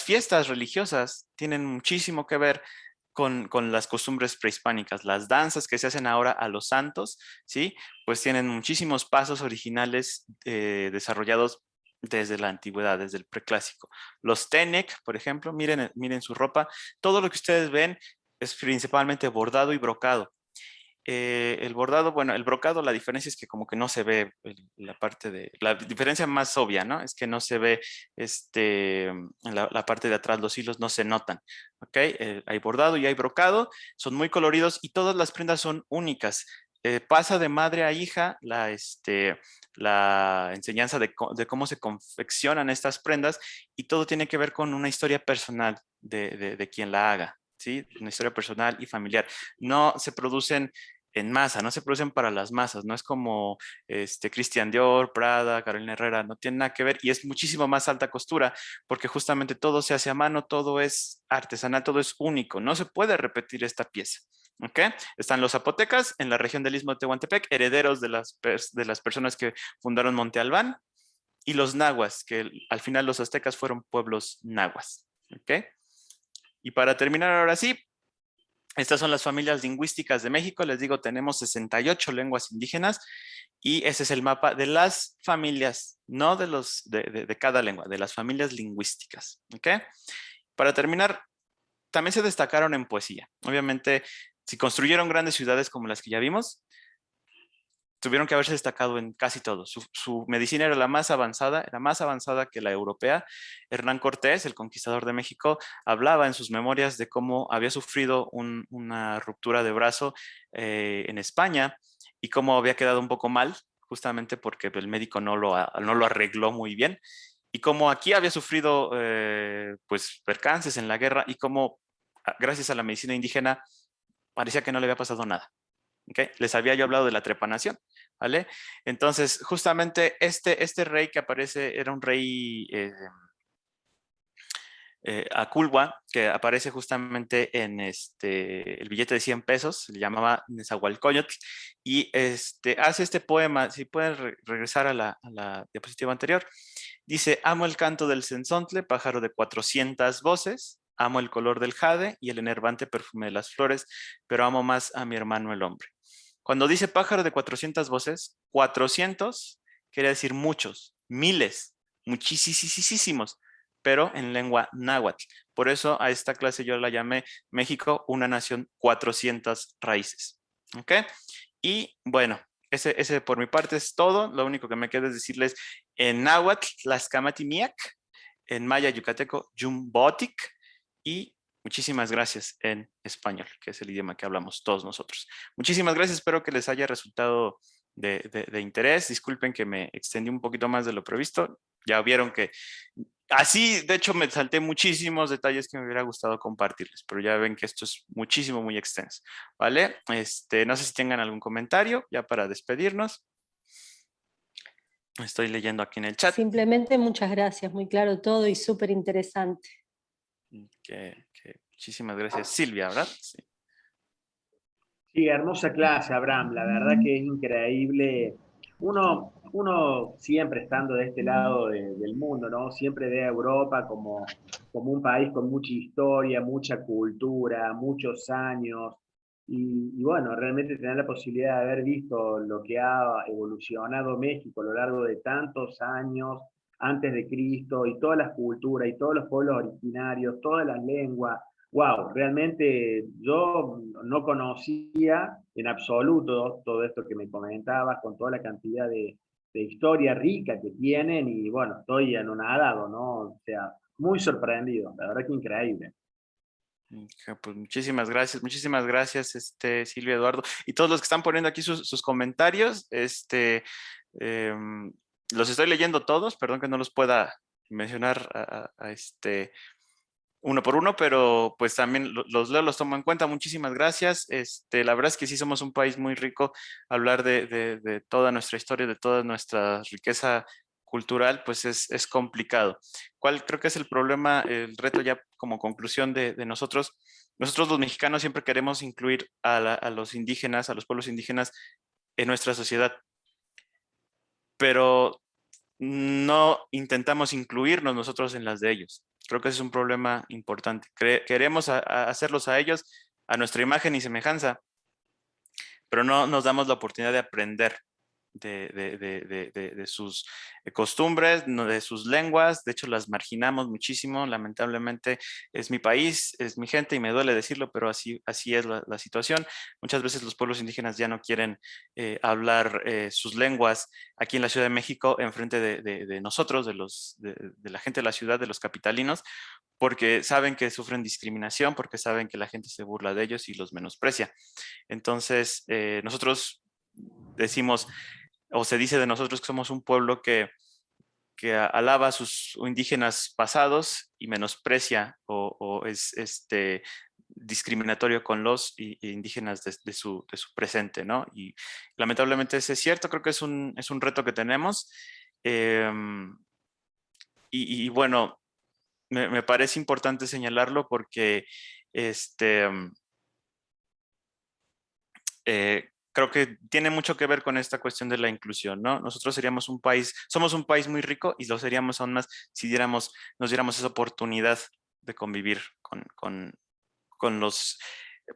fiestas religiosas tienen muchísimo que ver con las costumbres prehispánicas. Las danzas que se hacen ahora a los santos, ¿sí? Pues tienen muchísimos pasos originales desarrollados desde la antigüedad, desde el preclásico. Los Tenec, por ejemplo, miren su ropa. Todo lo que ustedes ven es principalmente bordado y brocado. El bordado, bueno, el brocado, la diferencia es que como que no se ve la diferencia más obvia, ¿no? Es que no se ve en la parte de atrás, los hilos no se notan, ¿ok? Hay bordado y hay brocado, son muy coloridos y todas las prendas son únicas. Pasa de madre a hija la enseñanza de cómo se confeccionan estas prendas y todo tiene que ver con una historia personal de quien la haga, ¿sí? Una historia personal y familiar. No se producen en masa, no se producen para las masas, no es como Christian Dior, Prada, Carolina Herrera, no tiene nada que ver y es muchísimo más alta costura porque justamente todo se hace a mano, todo es artesanal, todo es único, no se puede repetir esta pieza. ¿Ok? Están los zapotecas en la región del Istmo de Tehuantepec, herederos de las personas que fundaron Monte Albán, y los nahuas, que al final los aztecas fueron pueblos nahuas. ¿Ok? Y para terminar ahora sí, estas son las familias lingüísticas de México. Les digo, tenemos 68 lenguas indígenas y ese es el mapa de las familias, no de cada lengua, de las familias lingüísticas. ¿Ok? Para terminar, también se destacaron en poesía. Obviamente, si construyeron grandes ciudades como las que ya vimos, tuvieron que haberse destacado en casi todo. Su medicina era la más avanzada, era más avanzada que la europea. Hernán Cortés, el conquistador de México, hablaba en sus memorias de cómo había sufrido una ruptura de brazo en España y cómo había quedado un poco mal, justamente porque el médico no lo arregló muy bien, y cómo aquí había sufrido pues percances en la guerra y cómo gracias a la medicina indígena parecía que no le había pasado nada. ¿Okay? Les había yo hablado de la trepanación, ¿vale? Entonces, justamente este rey que aparece era un rey Aculwa, que aparece justamente en el billete de 100 pesos, se le llamaba Nezahualcóyotl, y hace este poema. Si pueden regresar a la diapositiva anterior, dice: amo el canto del cenzontle, pájaro de 400 voces, amo el color del jade y el enervante perfume de las flores, pero amo más a mi hermano el hombre. Cuando dice pájaro de 400 voces, 400 quiere decir muchos, miles, muchísimos. pero en lengua náhuatl. Por eso a esta clase yo la llamé México, una nación 400 raíces. ¿Ok? Y bueno, ese por mi parte es todo. Lo único que me queda es decirles en náhuatl, Tlaxcamatimiac, en maya yucateco, Yumbotic, y muchísimas gracias en español, que es el idioma que hablamos todos nosotros. Muchísimas gracias, espero que les haya resultado de interés. Disculpen que me extendí un poquito más de lo previsto. Ya vieron que así, de hecho, me salté muchísimos detalles que me hubiera gustado compartirles, pero ya ven que esto es muchísimo, muy extenso, ¿vale? No sé si tengan algún comentario ya para despedirnos. Estoy leyendo aquí en el chat. Simplemente muchas gracias, muy claro todo y súper interesante. Muchísimas gracias. Silvia, ¿verdad? Sí. Sí, hermosa clase, Abraham. La verdad que es increíble. Uno siempre estando de este lado del mundo, ¿no? Siempre ve a Europa como un país con mucha historia, mucha cultura, muchos años. Y bueno, realmente tener la posibilidad de haber visto lo que ha evolucionado México a lo largo de tantos años antes de Cristo y todas las culturas y todos los pueblos originarios, todas las lenguas. Wow, realmente yo no conocía en absoluto todo esto que me comentabas, con toda la cantidad de historia rica que tienen, y bueno, estoy anonadado, ¿no? O sea, muy sorprendido, la verdad que increíble. Pues muchísimas gracias, Silvia, Eduardo, y todos los que están poniendo aquí sus comentarios. Los estoy leyendo todos, perdón que no los pueda mencionar uno por uno, pero pues también los leo, los tomo en cuenta. Muchísimas gracias. La verdad es que sí somos un país muy rico. Hablar de toda nuestra historia, de toda nuestra riqueza cultural, pues es complicado. ¿Cuál creo que es el problema, el reto ya como conclusión de nosotros? Nosotros los mexicanos siempre queremos incluir a los indígenas, a los pueblos indígenas en nuestra sociedad, pero no intentamos incluirnos nosotros en las de ellos. Creo que ese es un problema importante. Queremos hacerlos a ellos a nuestra imagen y semejanza, pero no nos damos la oportunidad de aprender de sus costumbres, de sus lenguas. De hecho, las marginamos muchísimo. Lamentablemente es mi país, es mi gente, y me duele decirlo, pero así es la situación. Muchas veces los pueblos indígenas ya no quieren hablar sus lenguas aquí en la Ciudad de México en frente de nosotros, de la gente de la ciudad, de los capitalinos, porque saben que sufren discriminación, porque saben que la gente se burla de ellos y los menosprecia. Entonces, nosotros decimos, o se dice de nosotros, que somos un pueblo que alaba a sus indígenas pasados y menosprecia o es discriminatorio con los indígenas de su presente, ¿no? Y lamentablemente eso es cierto. Creo que es un reto que tenemos. Y bueno, me parece importante señalarlo porque creo que tiene mucho que ver con esta cuestión de la inclusión, ¿no? Nosotros somos un país muy rico, y lo seríamos aún más si nos diéramos esa oportunidad de convivir con los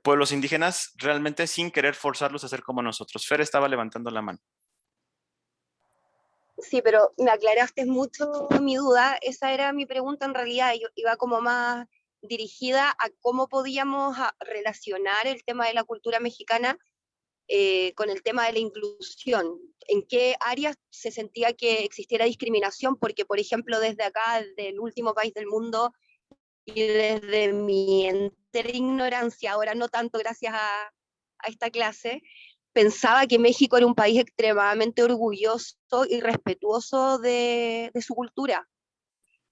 pueblos indígenas, realmente sin querer forzarlos a ser como nosotros. Fer estaba levantando la mano. Sí, pero me aclaraste mucho mi duda. Esa era mi pregunta en realidad. Yo iba como más dirigida a cómo podíamos relacionar el tema de la cultura mexicana con el tema de la inclusión. ¿En qué áreas se sentía que existiera discriminación? Porque, por ejemplo, desde acá, desde el último país del mundo, y desde mi entera ignorancia, ahora no tanto gracias a esta clase, pensaba que México era un país extremadamente orgulloso y respetuoso de su cultura.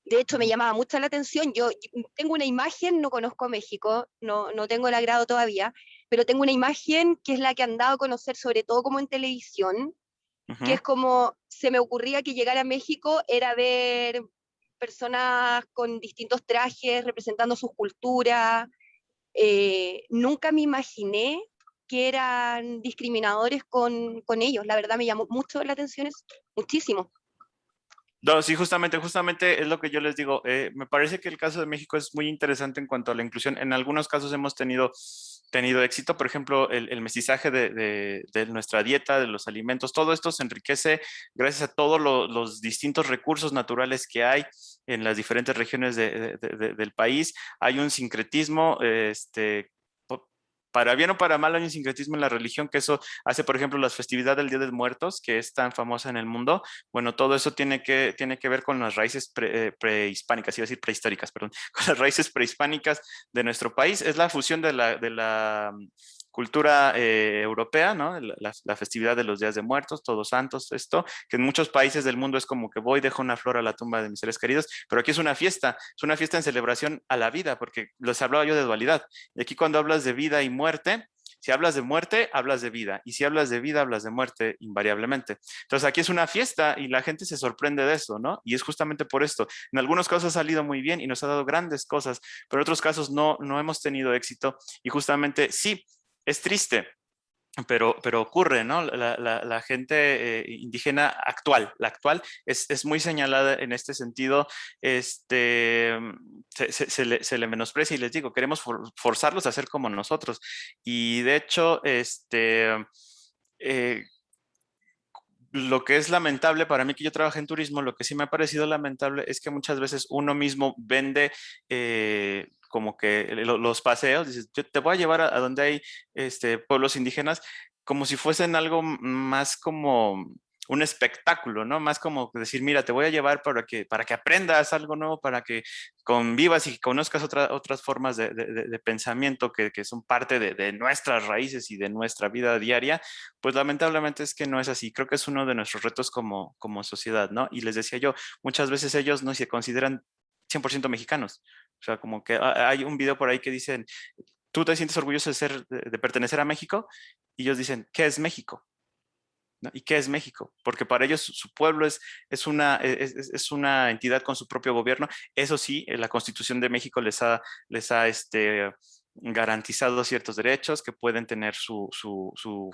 De hecho, me llamaba mucho la atención. Yo tengo una imagen, no conozco México, no tengo el agrado todavía, pero tengo una imagen que es la que han dado a conocer, sobre todo como en televisión, que es como, se me ocurría que llegar a México era ver personas con distintos trajes representando sus culturas. Nunca me imaginé que eran discriminadores con ellos. La verdad me llamó mucho la atención, muchísimo. No, sí, justamente es lo que yo les digo. Me parece que el caso de México es muy interesante en cuanto a la inclusión. En algunos casos hemos tenido tenido éxito. Por ejemplo, el mestizaje de nuestra dieta, de los alimentos, todo esto se enriquece gracias a todos los distintos recursos naturales que hay en las diferentes regiones del país. Hay un sincretismo, para bien o para mal, hay un sincretismo en la religión, que eso hace, por ejemplo, la festividad del Día de Muertos, que es tan famosa en el mundo. Bueno, todo eso tiene que ver con las raíces prehispánicas, iba a decir prehistóricas, perdón, con las raíces prehispánicas de nuestro país. Es la fusión de la cultura europea, ¿no? La festividad de los Días de Muertos, Todos Santos, esto, que en muchos países del mundo es como que voy, dejo una flor a la tumba de mis seres queridos, pero aquí es una fiesta en celebración a la vida, porque les hablaba yo de dualidad. Y aquí cuando hablas de vida y muerte, si hablas de muerte, hablas de vida. Y si hablas de vida, hablas de muerte invariablemente. Entonces aquí es una fiesta y la gente se sorprende de eso, ¿no? Y es justamente por esto. En algunos casos ha salido muy bien y nos ha dado grandes cosas, pero en otros casos no hemos tenido éxito. Y justamente sí, es triste, pero ocurre, ¿no? La gente indígena actual, la actual, es muy señalada en este sentido. Se le menosprecia y les digo, queremos forzarlos a ser como nosotros. Y de hecho, lo que es lamentable para mí, que yo trabajé en turismo, lo que sí me ha parecido lamentable es que muchas veces uno mismo vende como que los paseos. Dices, yo te voy a llevar a donde hay pueblos indígenas, como si fuesen algo más como un espectáculo, ¿no? Más como decir, mira, te voy a llevar para que aprendas algo nuevo, para que convivas y conozcas otras formas de pensamiento que son parte de nuestras raíces y de nuestra vida diaria. Pues lamentablemente es que no es así. Creo que es uno de nuestros retos como sociedad, ¿no? Y les decía yo, muchas veces ellos no se consideran 100% mexicanos. O sea, como que hay un video por ahí que dicen, ¿tú te sientes orgulloso de pertenecer a México? Y ellos dicen, ¿qué es México? ¿No? ¿Y qué es México? Porque para ellos su pueblo es una entidad con su propio gobierno. Eso sí, la Constitución de México les ha garantizado ciertos derechos, que pueden tener su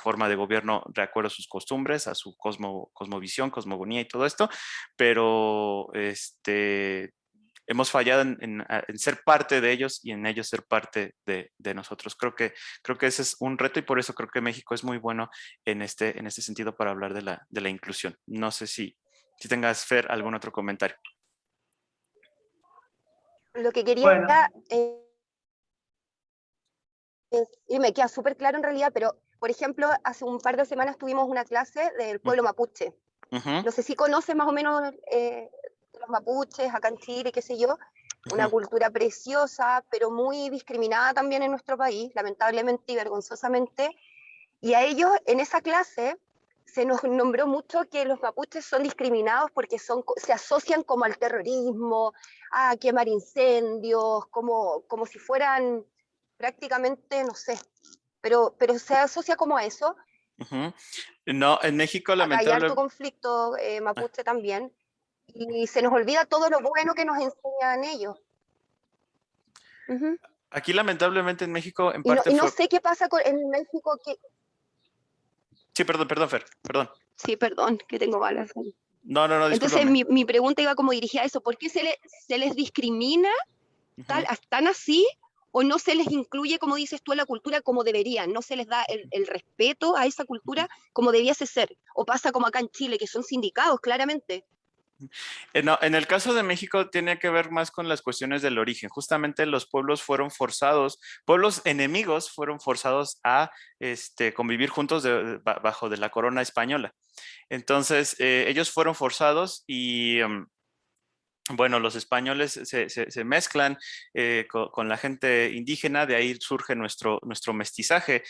forma de gobierno de acuerdo a sus costumbres, a su cosmovisión, cosmogonía y todo esto, pero hemos fallado en ser parte de ellos y en ellos ser parte de nosotros. Creo que ese es un reto y por eso creo que México es muy bueno en este sentido para hablar de la inclusión. No sé si tengas, Fer, algún otro comentario. Lo que quería Bueno. y me queda súper claro en realidad, pero por ejemplo, hace un par de semanas tuvimos una clase del pueblo mapuche. No sé si conoces más o menos los mapuches acá en Chile, qué sé yo, una cultura preciosa, pero muy discriminada también en nuestro país, lamentablemente y vergonzosamente. Y a ellos en esa clase se nos nombró mucho que los mapuches son discriminados porque se asocian como al terrorismo, a quemar incendios, como si fueran prácticamente, no sé, pero se asocia como a eso. No, en México Acá hay harto lamentablemente... conflicto mapuche también, y se nos olvida todo lo bueno que nos enseñan ellos. Aquí lamentablemente en México en Y parte no sé qué pasa en México que... Sí, perdón, Fer, perdón. Sí, perdón, que tengo balas. No, Entonces discúlpame. mi pregunta iba como dirigida a eso, ¿por qué se les discrimina tan así, o no se les incluye, como dices tú, en la cultura como deberían? No se les da el respeto a esa cultura como debiese ser, o pasa como acá en Chile, que son sindicados claramente. No, en el caso de México tiene que ver más con las cuestiones del origen. Justamente los pueblos fueron forzados, pueblos enemigos fueron forzados a convivir juntos bajo de la corona española. Entonces, ellos fueron forzados y... bueno, los españoles se mezclan con la gente indígena, de ahí surge nuestro mestizaje,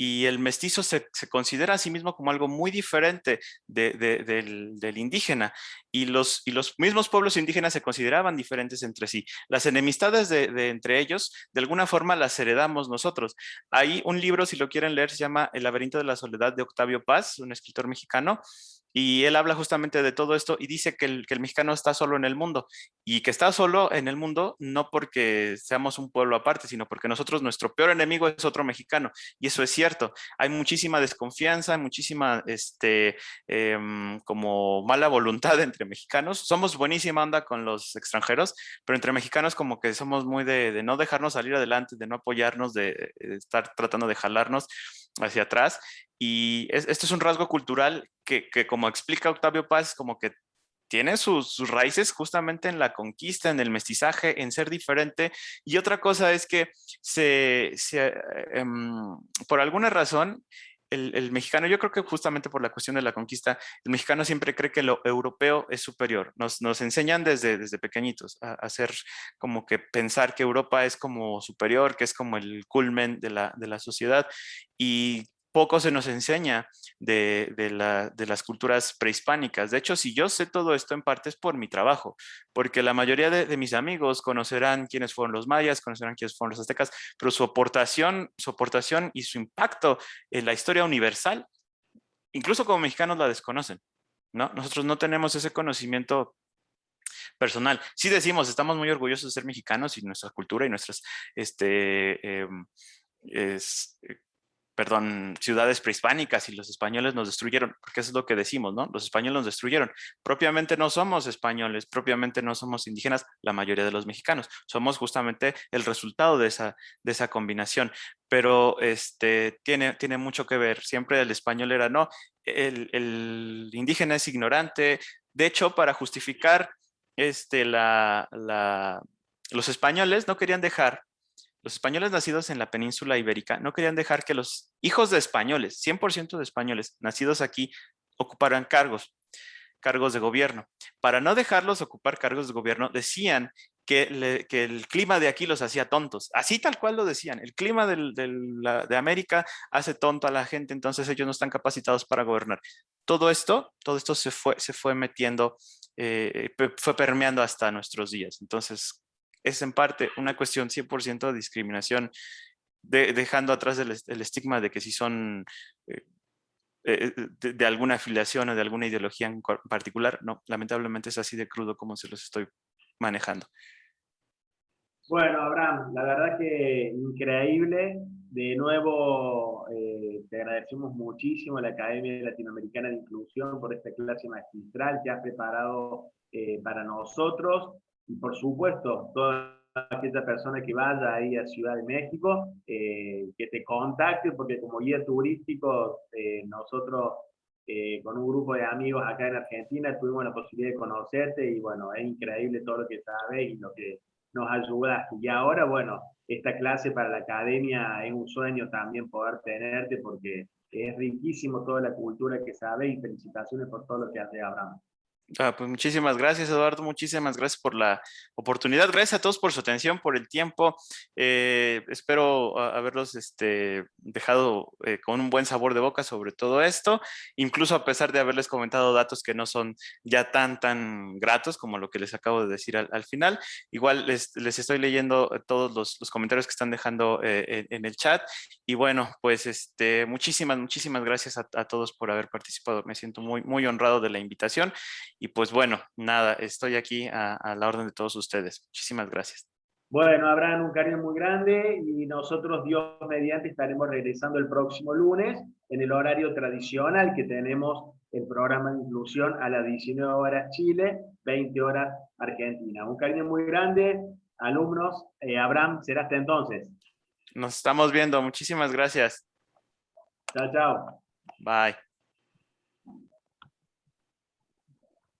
y el mestizo se considera a sí mismo como algo muy diferente del indígena, y los mismos pueblos indígenas se consideraban diferentes entre sí. Las enemistades entre ellos, de alguna forma las heredamos nosotros. Hay un libro, si lo quieren leer, se llama El laberinto de la soledad, de Octavio Paz, un escritor mexicano. Y él habla justamente de todo esto y dice que el mexicano está solo en el mundo y que está solo en el mundo no porque seamos un pueblo aparte, sino porque nosotros, nuestro peor enemigo es otro mexicano. Y eso es cierto. Hay muchísima desconfianza, muchísima como mala voluntad entre mexicanos. Somos buenísima onda con los extranjeros, pero entre mexicanos como que somos muy de no dejarnos salir adelante, de no apoyarnos, de estar tratando de jalarnos hacia atrás. Y esto es un rasgo cultural que como explica Octavio Paz, como que tiene sus raíces justamente en la conquista, en el mestizaje, en ser diferente. Y otra cosa es que por alguna razón, el mexicano, yo creo que justamente por la cuestión de la conquista, el mexicano siempre cree que lo europeo es superior. Nos enseñan desde pequeñitos a hacer como que pensar que Europa es como superior, que es como el culmen de la sociedad. Y poco se nos enseña de las culturas prehispánicas. De hecho, si yo sé todo esto en parte es por mi trabajo, porque la mayoría de mis amigos conocerán quiénes fueron los mayas, conocerán quiénes fueron los aztecas, pero su aportación y su impacto en la historia universal, incluso como mexicanos la desconocen, ¿no? Nosotros no tenemos ese conocimiento personal. Sí decimos, estamos muy orgullosos de ser mexicanos y nuestra cultura y nuestras, ciudades prehispánicas y los españoles nos destruyeron, porque eso es lo que decimos, ¿no? Los españoles nos destruyeron. Propiamente no somos españoles, propiamente no somos indígenas, la mayoría de los mexicanos. Somos justamente el resultado de esa combinación. Pero tiene mucho que ver. Siempre el español era, no, el indígena es ignorante. De hecho, para justificar los españoles no querían dejar. Los españoles nacidos en la península ibérica no querían dejar que los hijos de españoles, 100% de españoles nacidos aquí, ocuparan cargos de gobierno. Para no dejarlos ocupar cargos de gobierno, decían que el clima de aquí los hacía tontos. Así tal cual lo decían. El clima de América hace tonto a la gente, entonces ellos no están capacitados para gobernar. Todo esto se fue metiendo, fue permeando hasta nuestros días. Entonces, es en parte una cuestión 100% de discriminación, dejando atrás el estigma de que si son de alguna afiliación o de alguna ideología en particular. No, lamentablemente es así de crudo como se los estoy manejando. Bueno, Abraham, la verdad que increíble. De nuevo, te agradecemos muchísimo a la Academia Latinoamericana de Inclusión por esta clase magistral que has preparado para nosotros. Y por supuesto, toda aquella persona que vaya ahí a Ciudad de México, que te contacte, porque como guía turístico, nosotros con un grupo de amigos acá en Argentina tuvimos la posibilidad de conocerte y bueno, es increíble todo lo que sabes y lo que nos ayudaste. Y ahora, bueno, esta clase para la academia es un sueño también poder tenerte porque es riquísimo toda la cultura que sabes y felicitaciones por todo lo que hace Abraham. Pues muchísimas gracias, Eduardo. Muchísimas gracias por la oportunidad. Gracias a todos por su atención, por el tiempo. Espero haberlos dejado con un buen sabor de boca sobre todo esto, incluso a pesar de haberles comentado datos que no son ya tan gratos como lo que les acabo de decir al final. Igual les estoy leyendo todos los comentarios que están dejando en el chat. Y bueno, pues muchísimas gracias a todos por haber participado. Me siento muy honrado de la invitación. Y pues bueno, nada, estoy aquí a la orden de todos ustedes. Muchísimas gracias. Bueno, Abraham, un cariño muy grande y nosotros, Dios mediante, estaremos regresando el próximo lunes en el horario tradicional que tenemos el programa de inclusión a las 19 horas Chile, 20 horas Argentina. Un cariño muy grande, alumnos. Abraham, será hasta entonces. Nos estamos viendo. Muchísimas gracias. Chao, chao. Bye.